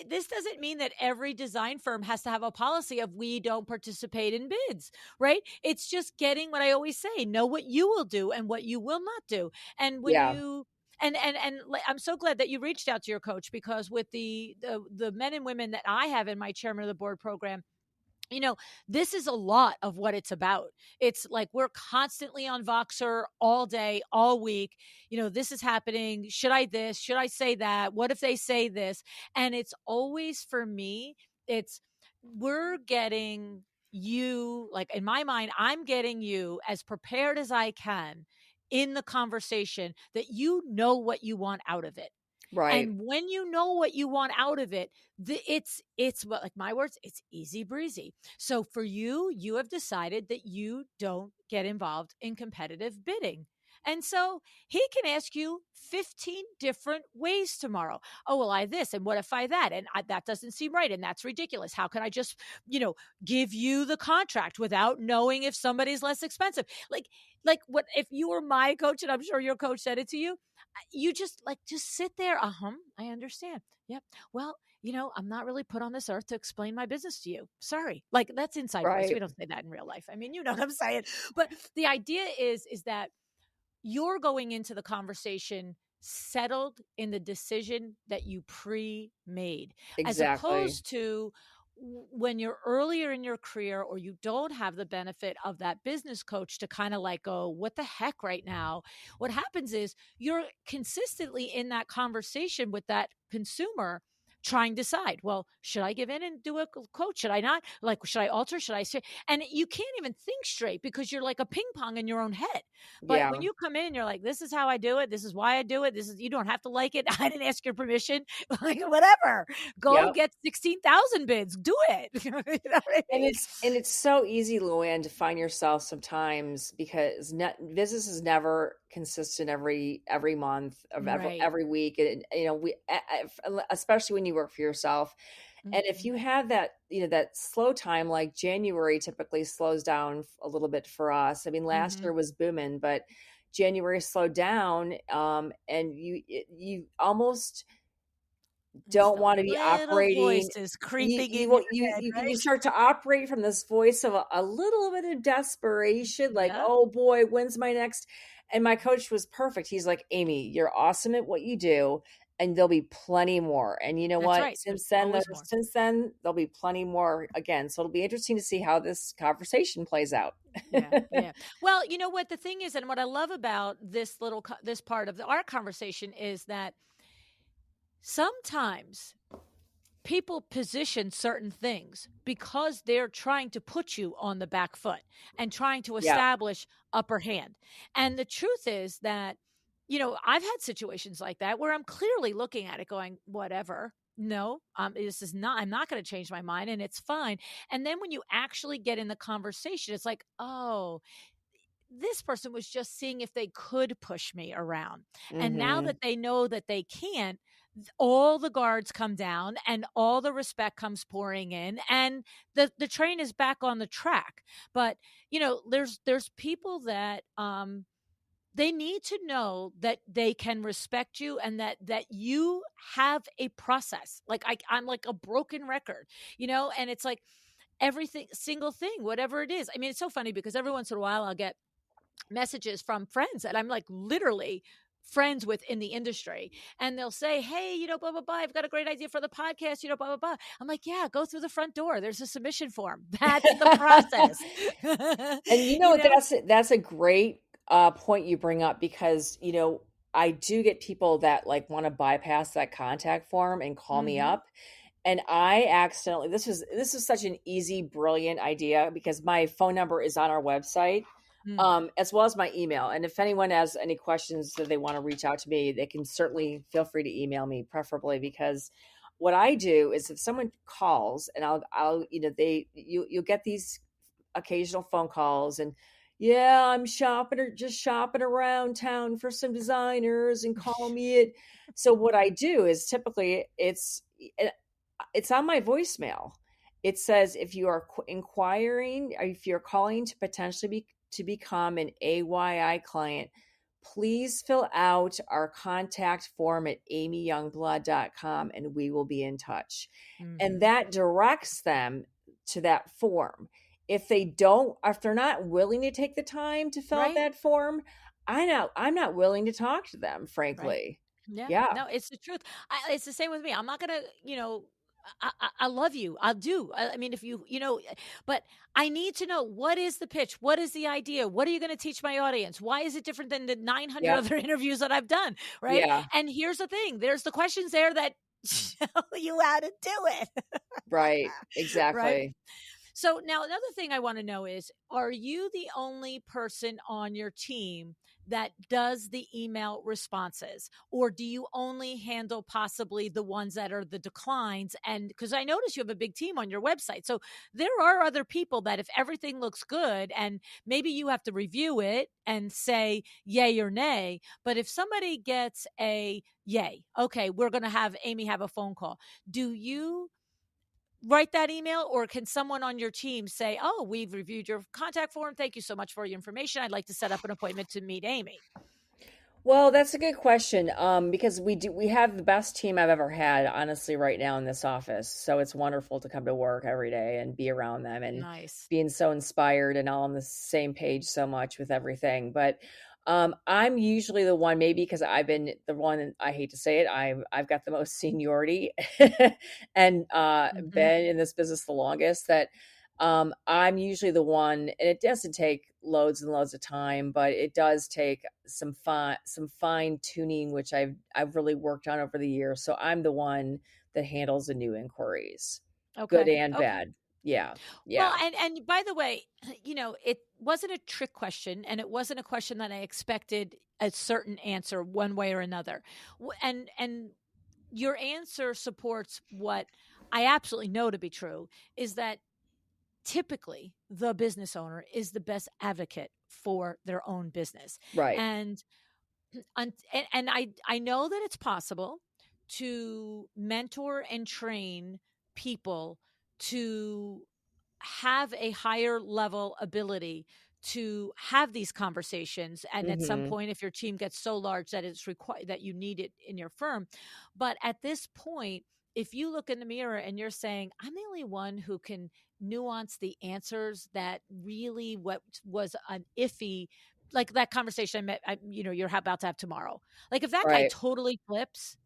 this doesn't mean that every design firm has to have a policy of we don't participate in bids, right? It's just getting what I always say, know what you will do and what you will not do. And when Yeah, you I'm so glad that you reached out to your coach, because with the men and women that I have in my chairman of the board program, you know, this is a lot of what it's about. It's like we're constantly on Voxer all day, all week. This is happening. Should I this? Should I say that? What if they say this? And it's always for me, it's we're getting you, like in my mind, I'm getting you as prepared as I can in the conversation, that you know what you want out of it. right. And when you know what you want out of it, it's what, like my words, it's easy breezy. So for you, you have decided that you don't get involved in competitive bidding. And so he can ask you 15 different ways tomorrow. Oh, well, I this, and what if I that? And that doesn't seem right. And that's ridiculous. How can I just, give you the contract without knowing if somebody's less expensive? Like what if you were my coach, and I'm sure your coach said it to you, you just sit there. I understand. Yep. Well, I'm not really put on this earth to explain my business to you. Sorry. Like, that's inside voice. Right. We don't say that in real life. I mean, you know what I'm saying. But the idea is that you're going into the conversation settled in the decision that you pre-made, as Exactly. opposed to when you're earlier in your career, or you don't have the benefit of that business coach to kind of like go, what the heck right now? What happens is you're consistently in that conversation with that consumer, trying to decide, well, should I give in and do a quote? Should I not? Like, should I alter? Should I say? And you can't even think straight, because you're like a ping pong in your own head. But when Yeah. you come in, you're like, this is how I do it. This is why I do it. You don't have to like it. I didn't ask your permission. Like, whatever. Go Yep. get 16,000 bids. Do it. You know what I mean? And it's so easy, LuAnn, to find yourself sometimes, because business is never consistent every month of Right. every week, and especially when you work for yourself. And if Mhm. you have that slow time, like January typically slows down a little bit for us. I mean, last Mhm. year was booming, but January slowed down, and you almost It's don't the want to be little operating. voices you creeping you in your will- you head, you right? you start to operate from this voice of a little bit of desperation, like, Yeah. oh boy, when's my next? And my coach was perfect. He's like, Amy, you're awesome at what you do, and there'll be plenty more. And you know That's what, right. There's always more. since then there'll be plenty more again, so it'll be interesting to see how this conversation plays out. Yeah, yeah. Well, you know what the thing is, and what I love about this part of our conversation, is that sometimes people position certain things because they're trying to put you on the back foot and trying to Yeah. establish upper hand. And the truth is that, I've had situations like that where I'm clearly looking at it going, whatever. No, I'm not going to change my mind, and it's fine. And then when you actually get in the conversation, it's like, oh, this person was just seeing if they could push me around. And now Hmm. that they know that they can't, all the guards come down and all the respect comes pouring in, and the train is back on the track. But there's people that they need to know that they can respect you, and that you have a process. Like I'm like a broken record, and it's like everything, single thing, whatever it is. I mean, it's so funny because every once in a while I'll get messages from friends that I'm like literally friends with in the industry, and they'll say, hey, blah blah blah, I've got a great idea for the podcast, blah blah blah. I'm like, yeah, go through the front door, there's a submission form. That's the process. And you know that's a great point you bring up, because I do get people that like want to bypass that contact form and call me hmm up. And I accidentally, this was such an easy, brilliant idea, because my phone number is on our website, mm, as well as my email. And if anyone has any questions that they want to reach out to me, they can certainly feel free to email me, preferably, because what I do is if someone calls, and you'll get these occasional phone calls, and yeah, I'm shopping or just shopping around town for some designers, and call me it. So what I do is typically it's on my voicemail. It says, if you are inquiring, or if you're calling to potentially to become an AYI client, please fill out our contact form at amyyoungblood.com and we will be in touch. And hmm that directs them to that form. If they're not willing to take the time to fill out right, that form, I'm not willing to talk to them, right. frankly. Yeah, Yeah. no, it's the truth. It's the same with me. I'm not gonna, I love you. I'll do. I mean, if but I need to know, what is the pitch? What is the idea? What are you going to teach my audience? Why is it different than the 900 Yep. other interviews that I've done? Right. Yeah. And here's the thing, there's the questions there that show you how to do it. Right. Right. Exactly. So now another thing I want to know is, are you the only person on your team that does the email responses, or do you only handle possibly the ones that are the declines? And because I notice you have a big team on your website, so there are other people that if everything looks good, and maybe you have to review it and say yay or nay, but if somebody gets a yay, okay, we're going to have Amy have a phone call. Do you write that email, or can someone on your team say, oh, we've reviewed your contact form, thank you so much for your information, I'd like to set up an appointment to meet Amy? Well, that's a good question. Because we have the best team I've ever had, honestly, right now in this office. So it's wonderful to come to work every day and be around them, and Nice. being so inspired and all on the same page so much with everything. But I'm usually the one, maybe because I've been the one, I hate to say it, I've got the most seniority and hmm been in this business the longest, that I'm usually the one, and it doesn't take loads and loads of time, but it does take some fine tuning, which I've really worked on over the years. So I'm the one that handles the new inquiries, good okay, and okay. bad. Yeah, Well, yeah, and by the way, it wasn't a trick question, and it wasn't a question that I expected a certain answer one way or another. And your answer supports what I absolutely know to be true, is that typically the business owner is the best advocate for their own business. right. And and I know that it's possible to mentor and train people to have a higher level ability to have these conversations, and at some Hmm. point if your team gets so large that it's required, that you need it in your firm. But at this point, if you look in the mirror and you're saying, I'm the only one who can nuance the answers, that really what was an iffy, like that conversation you're about to have tomorrow, like if that guy Right. totally flips,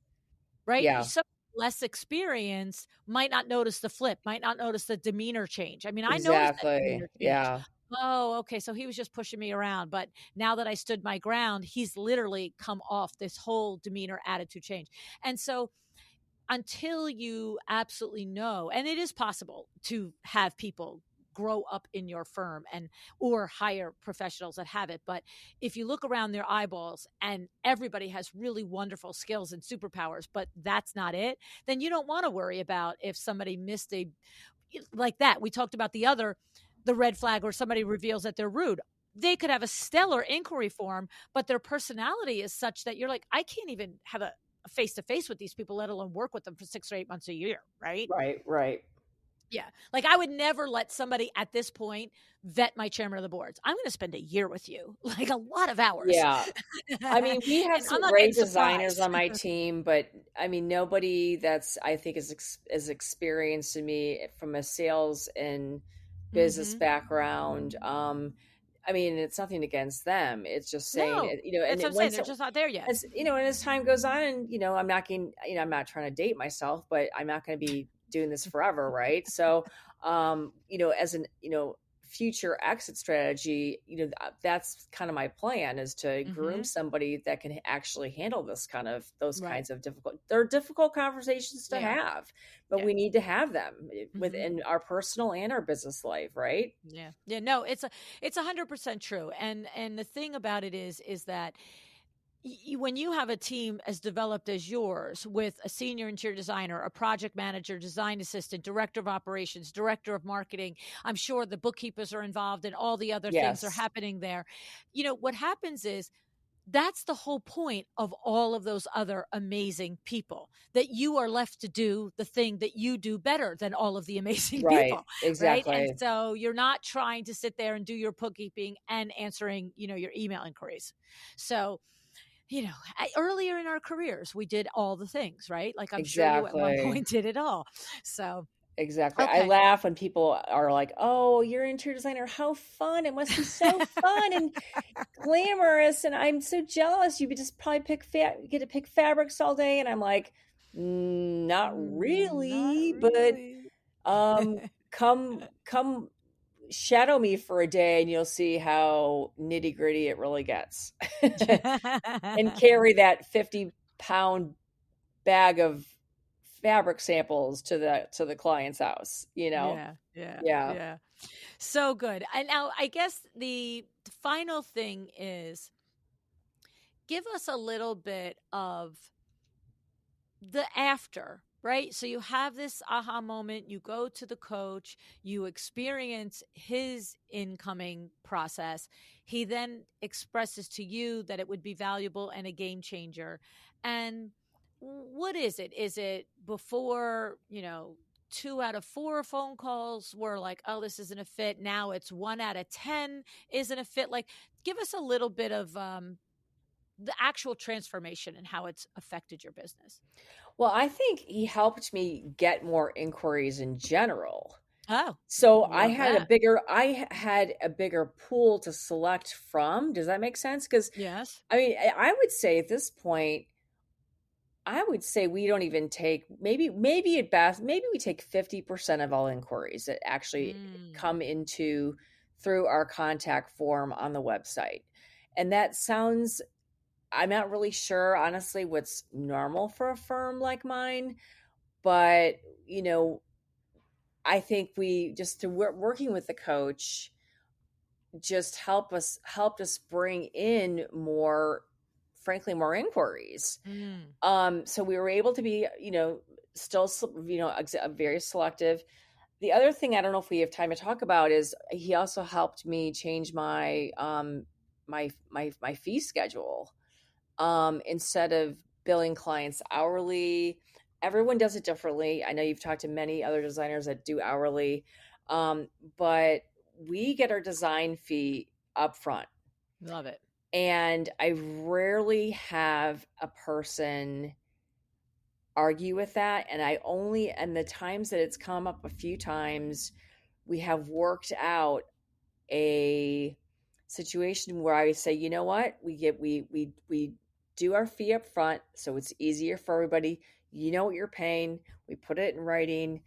right? Yeah, Some less experienced might not notice the flip, might not notice the demeanor change. I mean, I noticed that exactly. demeanor change. Yeah. Oh, okay. So he was just pushing me around. But now that I stood my ground, he's literally come off this whole demeanor attitude change. And so until you absolutely know, and it is possible to have people grow up in your firm and or hire professionals that have it, but if you look around their eyeballs and everybody has really wonderful skills and superpowers, but that's not it, then you don't want to worry about if somebody missed a, like that we talked about, the red flag, or somebody reveals that they're rude. They could have a stellar inquiry form, but their personality is such that you're like, I can't even have a face to face with these people, let alone work with them for 6 or 8 months a year, right? Right, right. Yeah. Like I would never let somebody at this point vet my chairman of the boards. I'm going to spend a year with you, like a lot of hours. Yeah. I mean, we have And I'm some not getting great designers surprised. on my team, but I mean, nobody that's I think is experienced in me from a sales and business Mhm. background. I mean, it's nothing against them. It's just saying, No. and That's what it, I'm saying. once They're just not there yet. as and as time goes on, and I'm not getting, I'm not trying to date myself, but I'm not going to be doing this forever, right? So, as an future exit strategy, that's kind of my plan, is to groom Mhm. somebody that can actually handle those Right. kinds of they're difficult conversations to Yeah. have, but Yeah. we need to have them Mhm. within our personal and our business life, right? Yeah. Yeah. No, it's 100% true. And the thing about it is that when you have a team as developed as yours with a senior interior designer, a project manager, design assistant, director of operations, director of marketing, I'm sure the bookkeepers are involved and all the other things are Yes. happening there. What happens is that's the whole point of all of those other amazing people, that you are left to do the thing that you do better than all of the amazing Right. people, right? And Exactly. so you're not trying to sit there and do your bookkeeping and answering, your email inquiries. So, earlier in our careers, we did all the things, right? Like I'm sure you at one Exactly. point did it all. So, Exactly. I okay. laugh when people are like, "Oh, you're an interior designer. How fun. It must be so fun and glamorous, and I'm so jealous. You would just probably get to pick fabrics all day." And I'm like, Not Not really, but really. come shadow me for a day and you'll see how nitty-gritty it really gets." And carry that 50-pound bag of fabric samples to the client's house, you know? Yeah, yeah, Yeah. yeah. So good. And now I guess the final thing is give us a little bit of the after, right? So you have this aha moment, you go to the coach, you experience his incoming process. He then expresses to you that it would be valuable and a game changer. And what is it? Is it before, 2 out of 4 phone calls were like, oh, this isn't a fit. Now it's 1 out of 10 isn't a fit. Like, give us a little bit of the actual transformation and how it's affected your business. Well, I think he helped me get more inquiries in general. Oh, So love that. I had a bigger pool to select from. Does that make sense? Because Yes. I mean, I would say at this point, I would say we don't even take, maybe at best, maybe we take 50% of all inquiries that actually Mm, come into through our contact form on the website. And that sounds, I'm not really sure, honestly, what's normal for a firm like mine, but you know, I think we just through working with the coach just helped us bring in more, frankly, more inquiries. mm, So we were able to be, still, very selective. The other thing, I don't know if we have time to talk about, is he also helped me change my fee schedule. Instead of billing clients hourly, everyone does it differently. I know you've talked to many other designers that do hourly, um, but we get our design fee up front. love it. And I rarely have a person argue with that. And the times that it's come up a few times, we have worked out a situation where I say, you know what, we do our fee up front, so it's easier for everybody. You know what you're paying. We put it in writing.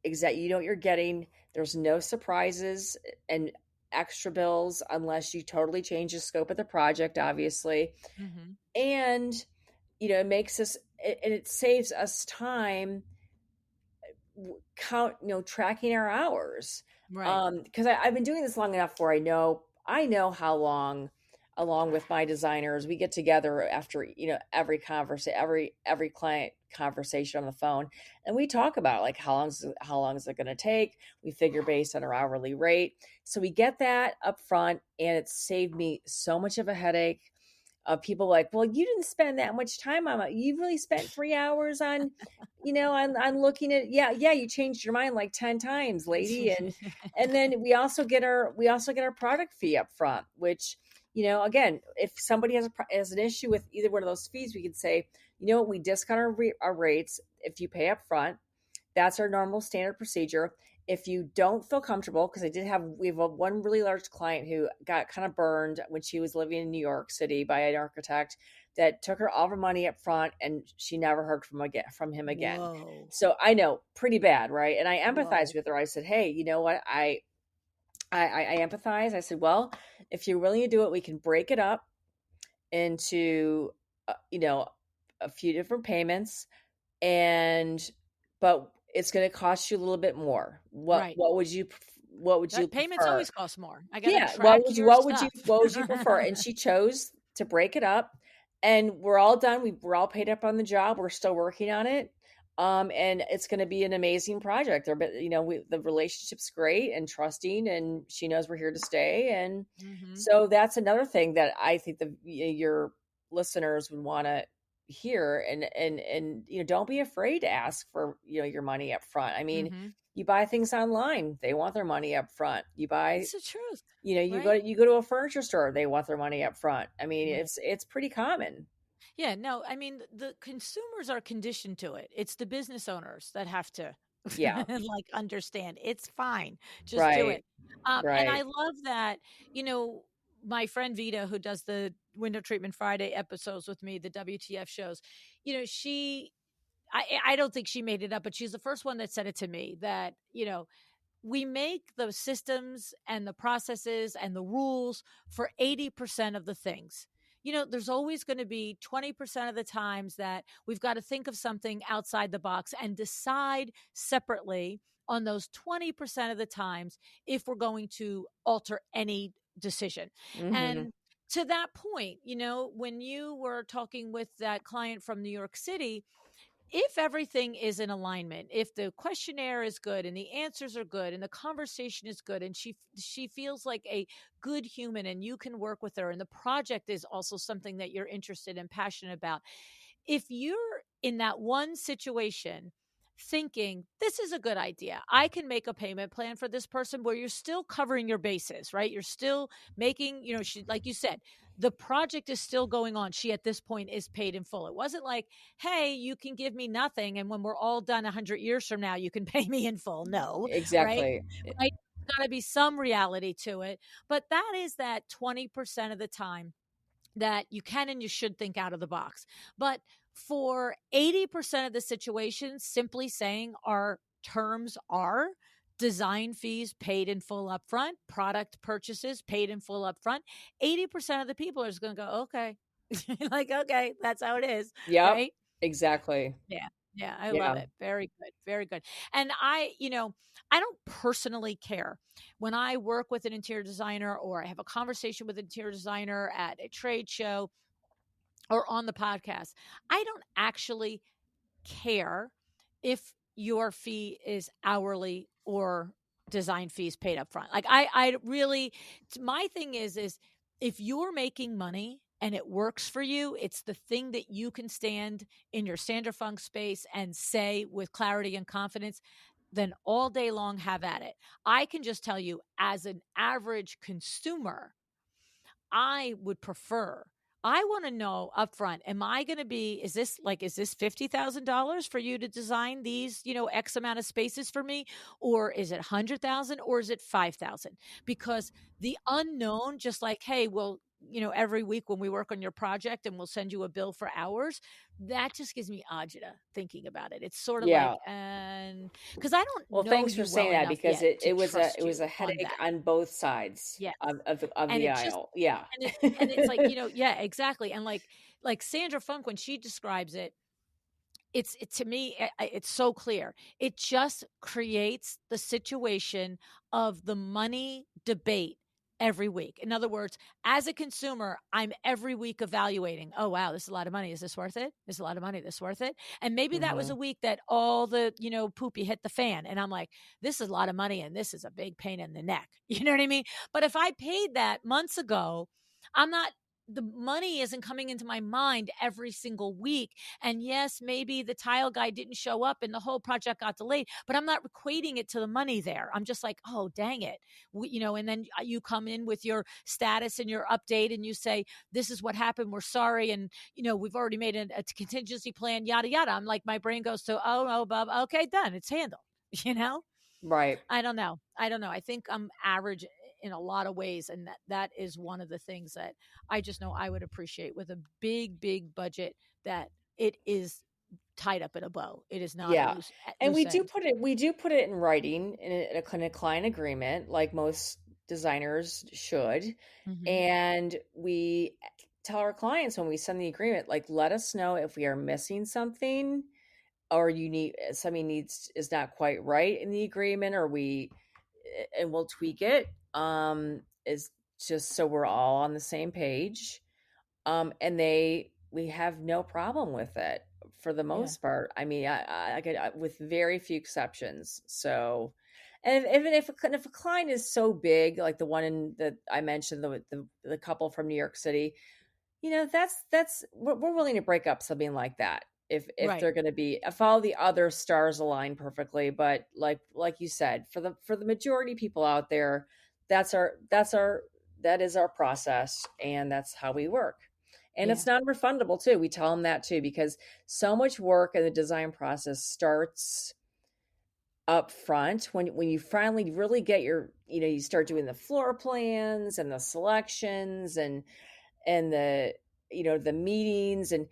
Exactly, you know what you're getting. There's no surprises and extra bills unless you totally change the scope of the project, obviously. Hmm. And it makes us, and it saves us time tracking our hours. Right. Because I've been doing this long enough where I know how long, along with my designers, we get together after every every client conversation on the phone, and we talk about like how long is it going to take. We figure based on our hourly rate, so we get that up front, and it's saved me so much of a headache. people like, well, you didn't spend that much time on it. You really spent 3 hours on, on looking at, yeah, you changed your mind like 10 times, lady. And then we also get our product fee up front, which, again, if somebody has an issue with either one of those fees, we could say, what, we discount our rates if you pay up front. That's our normal standard procedure. If you don't feel comfortable, because we have one really large client who got kind of burned when she was living in New York City by an architect that took her all of her money up front, and she never heard from him again. Whoa. So I know, pretty bad, right? And I empathized Whoa. with her. I said, hey, you know what? I empathize. I said, well, if you're willing to do it, we can break it up into, a few different payments, and but it's going to cost you a little bit more. What Right. what would you what would you Payments prefer? always cost more. I got to Yeah, track your stuff. what would you prefer? And she chose to break it up, and we're all done. We're all paid up on the job. We're still working on it. And it's going to be an amazing project. The relationship's great and trusting, and she knows we're here to stay. And Hmm. so that's another thing that I think your listeners would want to hear. And don't be afraid to ask for your money up front. I mean, Hmm. you buy things online, they want their money up front. You buy It's the truth, you go right? you go to a furniture store, they want their money up front. I mean, Right. it's pretty common. Yeah, no, I mean, the consumers are conditioned to it. It's the business owners that have to Yeah. like understand. It's fine. Just do Right. it. And I Right. love that, you know, my friend Vita, who does the Window Treatment Friday episodes with me, the WTF shows, I don't think she made it up, but she's the first one that said it to me that, we make the systems and the processes and the rules for 80% of the things. There's always going to be 20% of the times that we've got to think of something outside the box and decide separately on those 20% of the times if we're going to alter any decision. Mhm. And to that point, when you were talking with that client from New York City, if everything is in alignment, if the questionnaire is good and the answers are good and the conversation is good and she feels like a good human and you can work with her and the project is also something that you're interested and passionate about, if you're in that one situation thinking this is a good idea, I can make a payment plan for this person, where you're still covering your bases, right? You're still making, she, like you said, the project is still going on. She at this point is paid in full. It wasn't like, hey, you can give me nothing and when we're all done 100 years from now you can pay me in full. No, right? Exactly. Right, there's got to be some reality to it, but that is that 20% of the time that you can and you should think out of the box. But for 80% of the situations, simply saying our terms are design fees paid in full upfront, product purchases paid in full upfront, 80% of the people are just going to go, okay. Like, okay, that's how it is. Yep. Right. Exactly. Yeah. Yeah. I love Yeah. it. Very good. Very good. And I don't personally care when I work with an interior designer or I have a conversation with an interior designer at a trade show or on the podcast. I don't actually care if your fee is hourly or design fees paid up front. Like I really, my thing is if you're making money and it works for you, it's the thing that you can stand in your Sandra Funk space and say with clarity and confidence, then all day long have at it. I can just tell you, as an average consumer, I would prefer. I want to know upfront, am I going to is this $50,000 for you to design these, X amount of spaces for me? Or is it 100,000 or is it 5,000? Because the unknown, just like, hey, well, every week when we work on your project and we'll send you a bill for hours, that just gives me agita thinking about it. It's sort of like, Yeah. and because I don't Well, know thanks for you saying well that, enough because yet it, to it was a it trust was you a on headache that. on both sides Yes. of And the it just aisle. Yeah. and it's like, yeah, exactly. And like Sandra Funk, when she describes it, to me, it's so clear. It just creates the situation of the money debate every week. In other words, as a consumer, I'm every week evaluating, oh wow, this is a lot of money. Is this worth it? This is a lot of money. This is worth it. And maybe that was Mhm. a week that all the, poopy hit the fan. And I'm like, this is a lot of money and this is a big pain in the neck. You know what I mean? But if I paid that months ago, I'm not the money isn't coming into my mind every single week. And yes, maybe the tile guy didn't show up and the whole project got delayed, but I'm not equating it to the money there. I'm just like, oh, dang it. And then you come in with your status and your update and you say, this is what happened. We're sorry. And, we've already made a contingency plan, yada, yada. I'm like, my brain goes to, oh, no, Bob. Okay, done. It's handled, you know? Right. I don't know. I think I'm average in a lot of ways, and that is one of the things that I just know I would appreciate with a big budget, that it is tied up in a bow. It is not a Yeah. And loose end. we do put it in writing in a client agreement, like most designers should. Hmm. And we tell our clients when we send the agreement, like, let us know if we are missing something, or you need something needs is not quite right in the agreement, or and we'll tweak it. Is just so we're all on the same page. And we have no problem with it for the Yeah. most part. I mean, I get with very few exceptions. So, and even if a client is so big, like the one that I mentioned, the couple from New York City, that's we're willing to break up something like that if Right. they're going to be, if all the other stars align perfectly. But like you said, for the majority of people out there, that is our process, and that's how we work. And Yeah. it's non-refundable too. We tell them that too, because so much work in the design process starts up front when you finally really get you start doing the floor plans and the selections and the meetings, and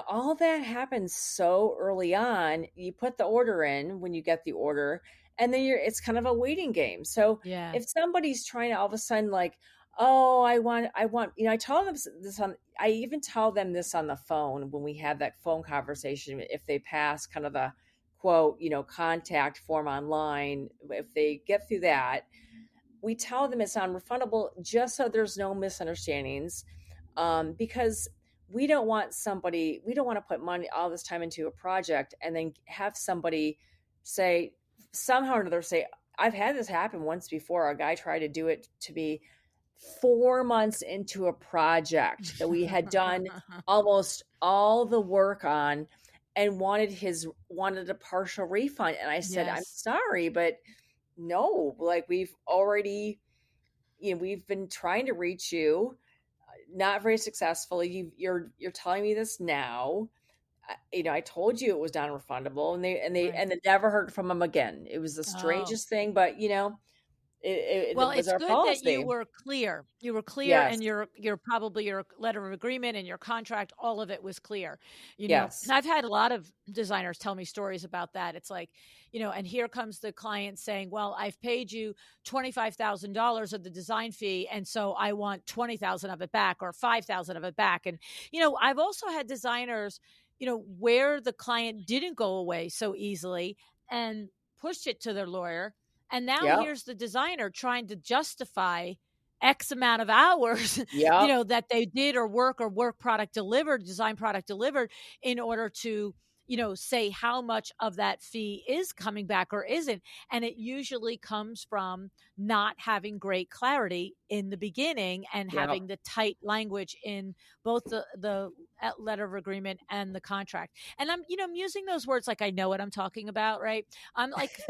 all that happens so early on. You put the order in when you get the order, and then it's kind of a waiting game. So Yeah. if somebody's trying to all of a sudden, like, oh, I want, I tell them this on I even tell them this on the phone when we have that phone conversation. If they pass kind of the quote, contact form online, if they get through that, we tell them it's non-refundable, just so there's no misunderstandings. Because we don't want to put money, all this time into a project, and then have somebody say, somehow or another, say, I've had this happen once before. A guy tried to do it to me 4 months into a project that we had done almost all the work on, and wanted a partial refund. And I said, I'm Yes. sorry, but no, like, we've been trying to reach you, not very successfully. You're telling me this now. I told you it was non-refundable, and Right. they never heard from them again. It was the Oh. strangest thing, but Well, it was it's our good that you policy. were clear. You were clear, Yes, and your probably your letter of agreement and your contract, all of it was clear. And yes, I've had a lot of designers tell me stories about that. It's like, and here comes the client saying, "Well, I've paid you $25,000 of the design fee, and so I want 20,000 of it back, or 5,000 of it back." And I've also had designers, where the client didn't go away so easily and pushed it to their lawyer, and now yep, here's the designer trying to justify X amount of hours, yep, that they did, or work product delivered, design product delivered, in order to, say how much of that fee is coming back or isn't. And it usually comes from not having great clarity in the beginning, and yep. having the tight language in both the letter of agreement and the contract. And I'm using those words like I know what I'm talking about, right? I'm like,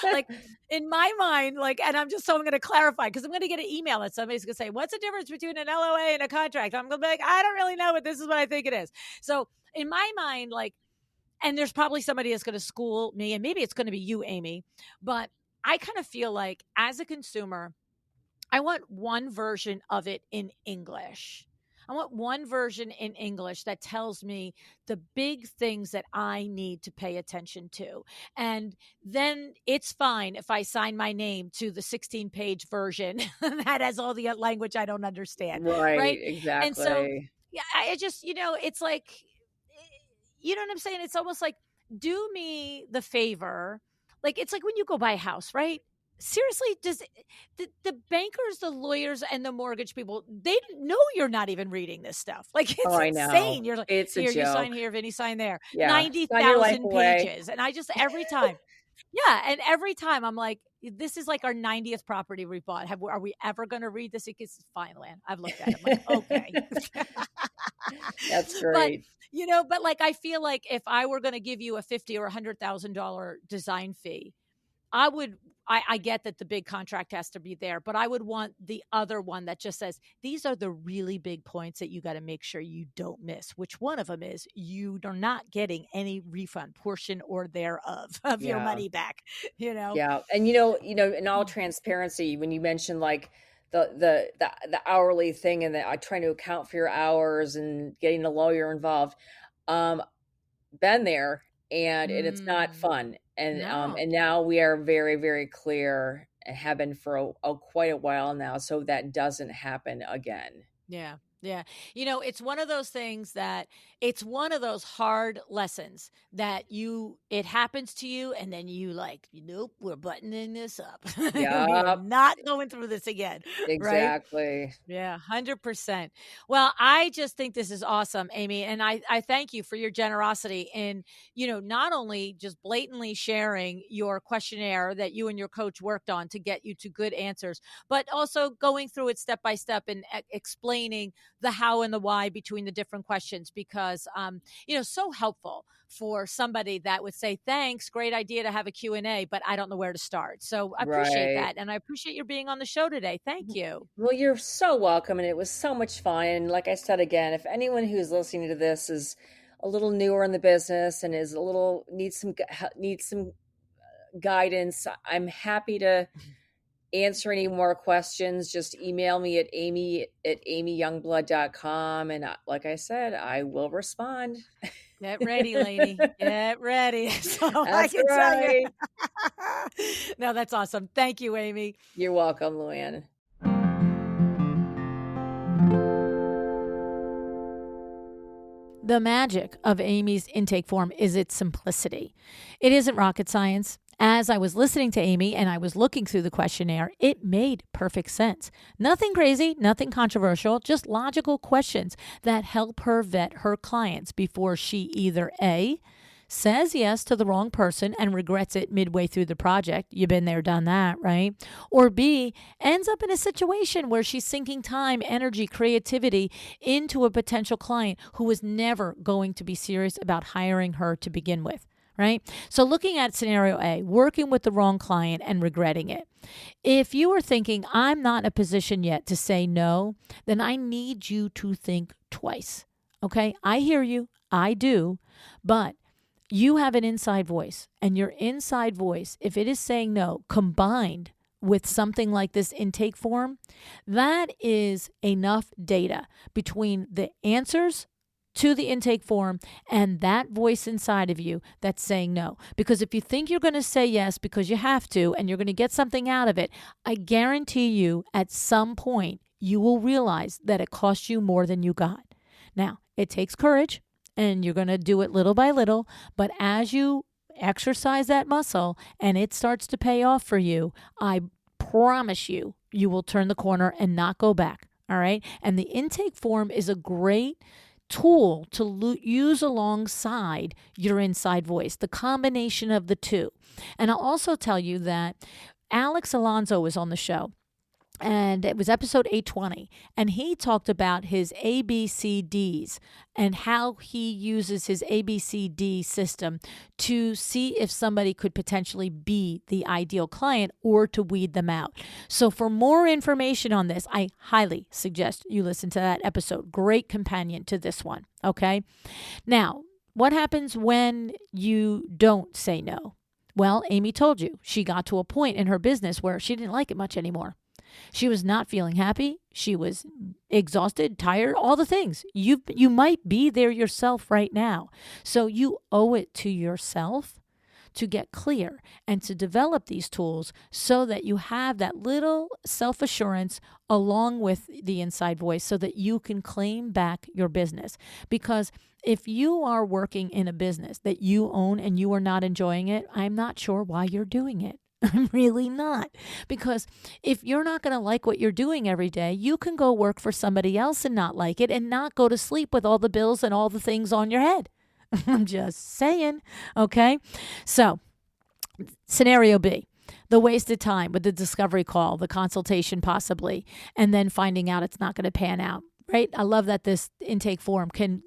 like in my mind, like, and I'm going to clarify, because I'm going to get an email that somebody's going to say, what's the difference between an LOA and a contract? I'm going to be like, I don't really know, but this is what I think it is. So in my mind, like, and there's probably somebody that's going to school me, and maybe it's going to be you, Amy, but I kind of feel like, as a consumer, I want one version of it in English. I want one version in English that tells me the big things that I need to pay attention to. And then it's fine if I sign my name to the 16-page version that has all the language I don't understand. Right, Right. And so, exactly. yeah, I just, it's like, you know what I'm saying? It's almost like, do me the favor. Like, it's like when you go buy a house, right? Seriously, does the bankers, the lawyers, and the mortgage people, they know you're not even reading this stuff. Like, Oh, it's I insane. know. You're like, It's a here, you joke. sign here, Vinny, sign there. Yeah, sign your life 90,000 away. pages. And I just, every time, yeah. And every time I'm like, this is like our 90th property we bought. Are we ever going to read this? It's fine, LuAnn. I've looked at it. I'm like, okay. That's But, great. but like, I feel like if I were going to give you a $50,000 or $100,000 design fee, I get that the big contract has to be there, but I would want the other one that just says, these are the really big points that you got to make sure you don't miss. Which one of them is you are not getting any refund portion or thereof of your Yeah. money back, Yeah. And in all transparency, when you mentioned like the hourly thing and that trying to account for your hours and getting a lawyer involved, been there, and it's not Mm, fun. no. And now we are very, very clear and have been for quite a while now, so that doesn't happen again. Yeah. Yeah. It's one of those things that it's one of those hard lessons that it happens to you and then you like, nope, we're buttoning this up. We are Yep, not going through this again. Right. exactly. Yeah, 100%. Well, I just think this is awesome, Amy. And I thank you for your generosity in, not only just blatantly sharing your questionnaire that you and your coach worked on to get you to good answers, but also going through it step by step and explaining the how and the why between the different questions because, so helpful for somebody that would say, thanks, great idea to have a Q&A, but I don't know where to start. So I appreciate Right. that. And I appreciate your being on the show today. Thank you. Well, you're so welcome, and it was so much fun. And like I said again, if anyone who's listening to this is a little newer in the business and is a little needs some guidance, I'm happy to answer any more questions. Just email me at amy@amyyoungblood.com, and like I said, I will respond. Get ready, lady. Get ready. So I That's can tell you. right. No, that's awesome. Thank you, Amy. You're welcome, LuAnn. The magic of Amy's intake form is its simplicity. It isn't rocket science. As I was listening to Amy and I was looking through the questionnaire, it made perfect sense. Nothing crazy, nothing controversial, just logical questions that help her vet her clients before she either A, says yes to the wrong person and regrets it midway through the project. You've been there, done that, right? Or B, ends up in a situation where she's sinking time, energy, creativity into a potential client who was never going to be serious about hiring her to begin with. Right? So looking at scenario A, working with the wrong client and regretting it. If you are thinking, I'm not in a position yet to say no, then I need you to think twice. Okay? I hear you. I do. But you have an inside voice, and your inside voice, if it is saying no, combined with something like this intake form, that is enough data between the answers to the intake form and that voice inside of you that's saying no. Because if you think you're going to say yes because you have to and you're going to get something out of it, I guarantee you at some point you will realize that it cost you more than you got. Now, it takes courage and you're going to do it little by little, but as you exercise that muscle and it starts to pay off for you, I promise you, you will turn the corner and not go back. All right. And the intake form is a great tool to use alongside your inside voice, the combination of the two. And I'll also tell you that Alex Alonso was on the show. And it was episode 820. And he talked about his ABCDs and how he uses his ABCD system to see if somebody could potentially be the ideal client or to weed them out. So for more information on this, I highly suggest you listen to that episode. Great companion to this one. Okay. Now, what happens when you don't say no? Well, Amy told you she got to a point in her business where she didn't like it much anymore. She was not feeling happy. She was exhausted, tired, all the things. You might be there yourself right now. So you owe it to yourself to get clear and to develop these tools so that you have that little self-assurance along with the inside voice so that you can claim back your business. Because if you are working in a business that you own and you are not enjoying it, I'm not sure why you're doing it. I'm really not. Because if you're not going to like what you're doing every day, you can go work for somebody else and not like it and not go to sleep with all the bills and all the things on your head. I'm just saying. Okay. So, scenario B. The wasted time with the discovery call, the consultation possibly, and then finding out it's not going to pan out. Right? I love that this intake form can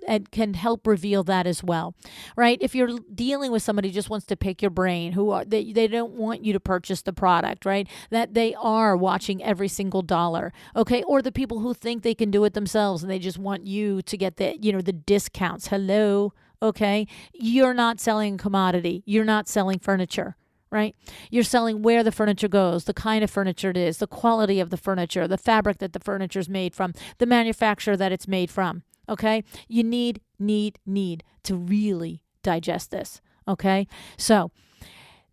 help reveal that as well, right? If you're dealing with somebody who just wants to pick your brain, they don't want you to purchase the product, right? That they are watching every single dollar, okay? Or the people who think they can do it themselves and they just want you to get the discounts. Hello, okay? You're not selling a commodity. You're not selling furniture. Right? You're selling where the furniture goes, the kind of furniture it is, the quality of the furniture, the fabric that the furniture is made from, the manufacturer that it's made from. Okay? You need to really digest this. Okay? So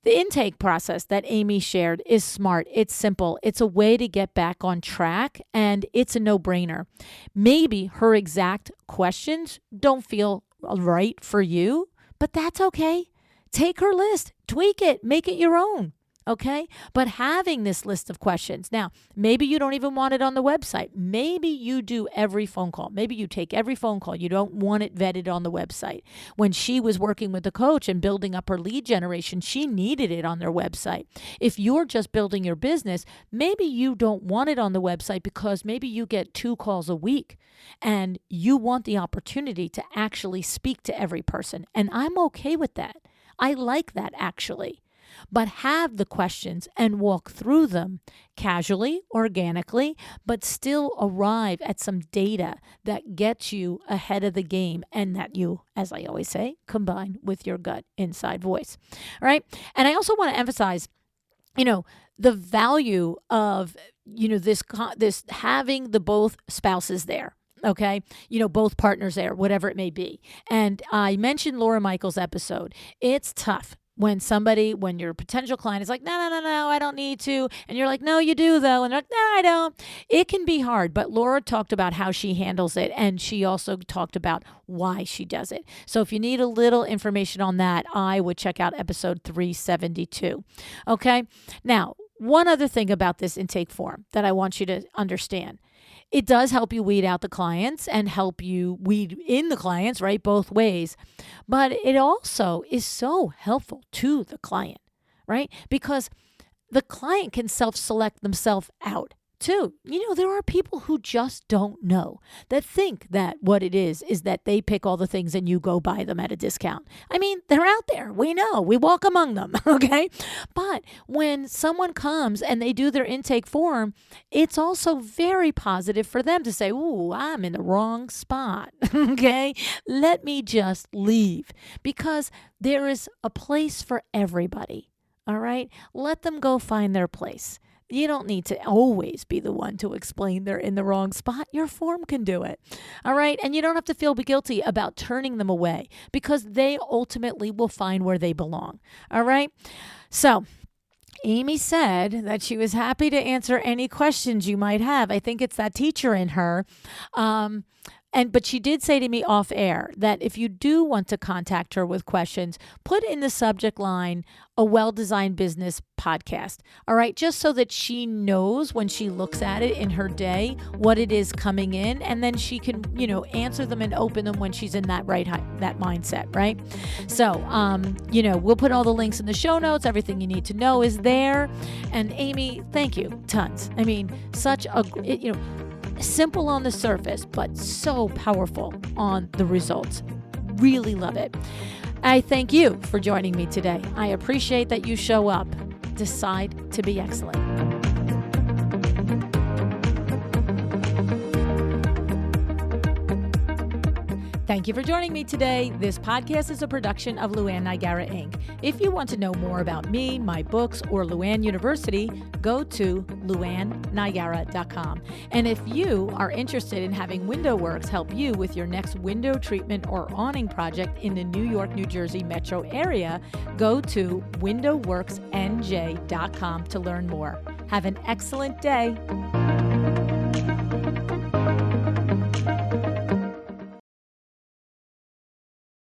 the intake process that Amy shared is smart. It's simple. It's a way to get back on track, and it's a no-brainer. Maybe her exact questions don't feel right for you, but that's okay. Take her list, tweak it, make it your own, okay? But having this list of questions. Now, maybe you don't even want it on the website. Maybe you do every phone call. Maybe you take every phone call. You don't want it vetted on the website. When she was working with the coach and building up her lead generation, she needed it on their website. If you're just building your business, maybe you don't want it on the website because maybe you get 2 calls a week and you want the opportunity to actually speak to every person. And I'm okay with that. I like that actually, but have the questions and walk through them casually, organically, but still arrive at some data that gets you ahead of the game and that you, as I always say, combine with your gut inside voice. All right. And I also want to emphasize, the value of, this having the both spouses there. Okay. Both partners there, whatever it may be. And I mentioned Laura Michaels' episode. It's tough when your potential client is like, no, I don't need to. And you're like, no, you do though. And they're like, no, I don't. It can be hard. But Laura talked about how she handles it. And she also talked about why she does it. So if you need a little information on that, I would check out episode 372. Okay. Now, one other thing about this intake form that I want you to understand. It does help you weed out the clients and help you weed in the clients, right? Both ways. But it also is so helpful to the client, right? Because the client can self-select themselves out too. There are people who just don't know, that think that what it is that they pick all the things and you go buy them at a discount. I mean, they're out there. We know. We walk among them, okay? But when someone comes and they do their intake form, it's also very positive for them to say, ooh, I'm in the wrong spot, okay? Let me just leave, because there is a place for everybody, all right? Let them go find their place. You don't need to always be the one to explain they're in the wrong spot. Your form can do it. All right. And you don't have to feel guilty about turning them away, because they ultimately will find where they belong. All right. So Amy said that she was happy to answer any questions you might have. I think it's that teacher in her. But she did say to me off air that if you do want to contact her with questions, put in the subject line, a well-designed business podcast. All right. Just so that she knows when she looks at it in her day, what it is coming in. And then she can, answer them and open them when she's in that that mindset. Right. So, we'll put all the links in the show notes. Everything you need to know is there. And Amy, thank you. Tons. I mean, such a, simple on the surface, but so powerful on the results. Really love it. I thank you for joining me today. I appreciate that you show up. Decide to be excellent. Thank you for joining me today. This podcast is a production of LuAnn Nigara, Inc. If you want to know more about me, my books, or LuAnn University, go to LuAnnNigara.com. And if you are interested in having WindowWorks help you with your next window treatment or awning project in the New York, New Jersey metro area, go to WindowWorksNJ.com to learn more. Have an excellent day.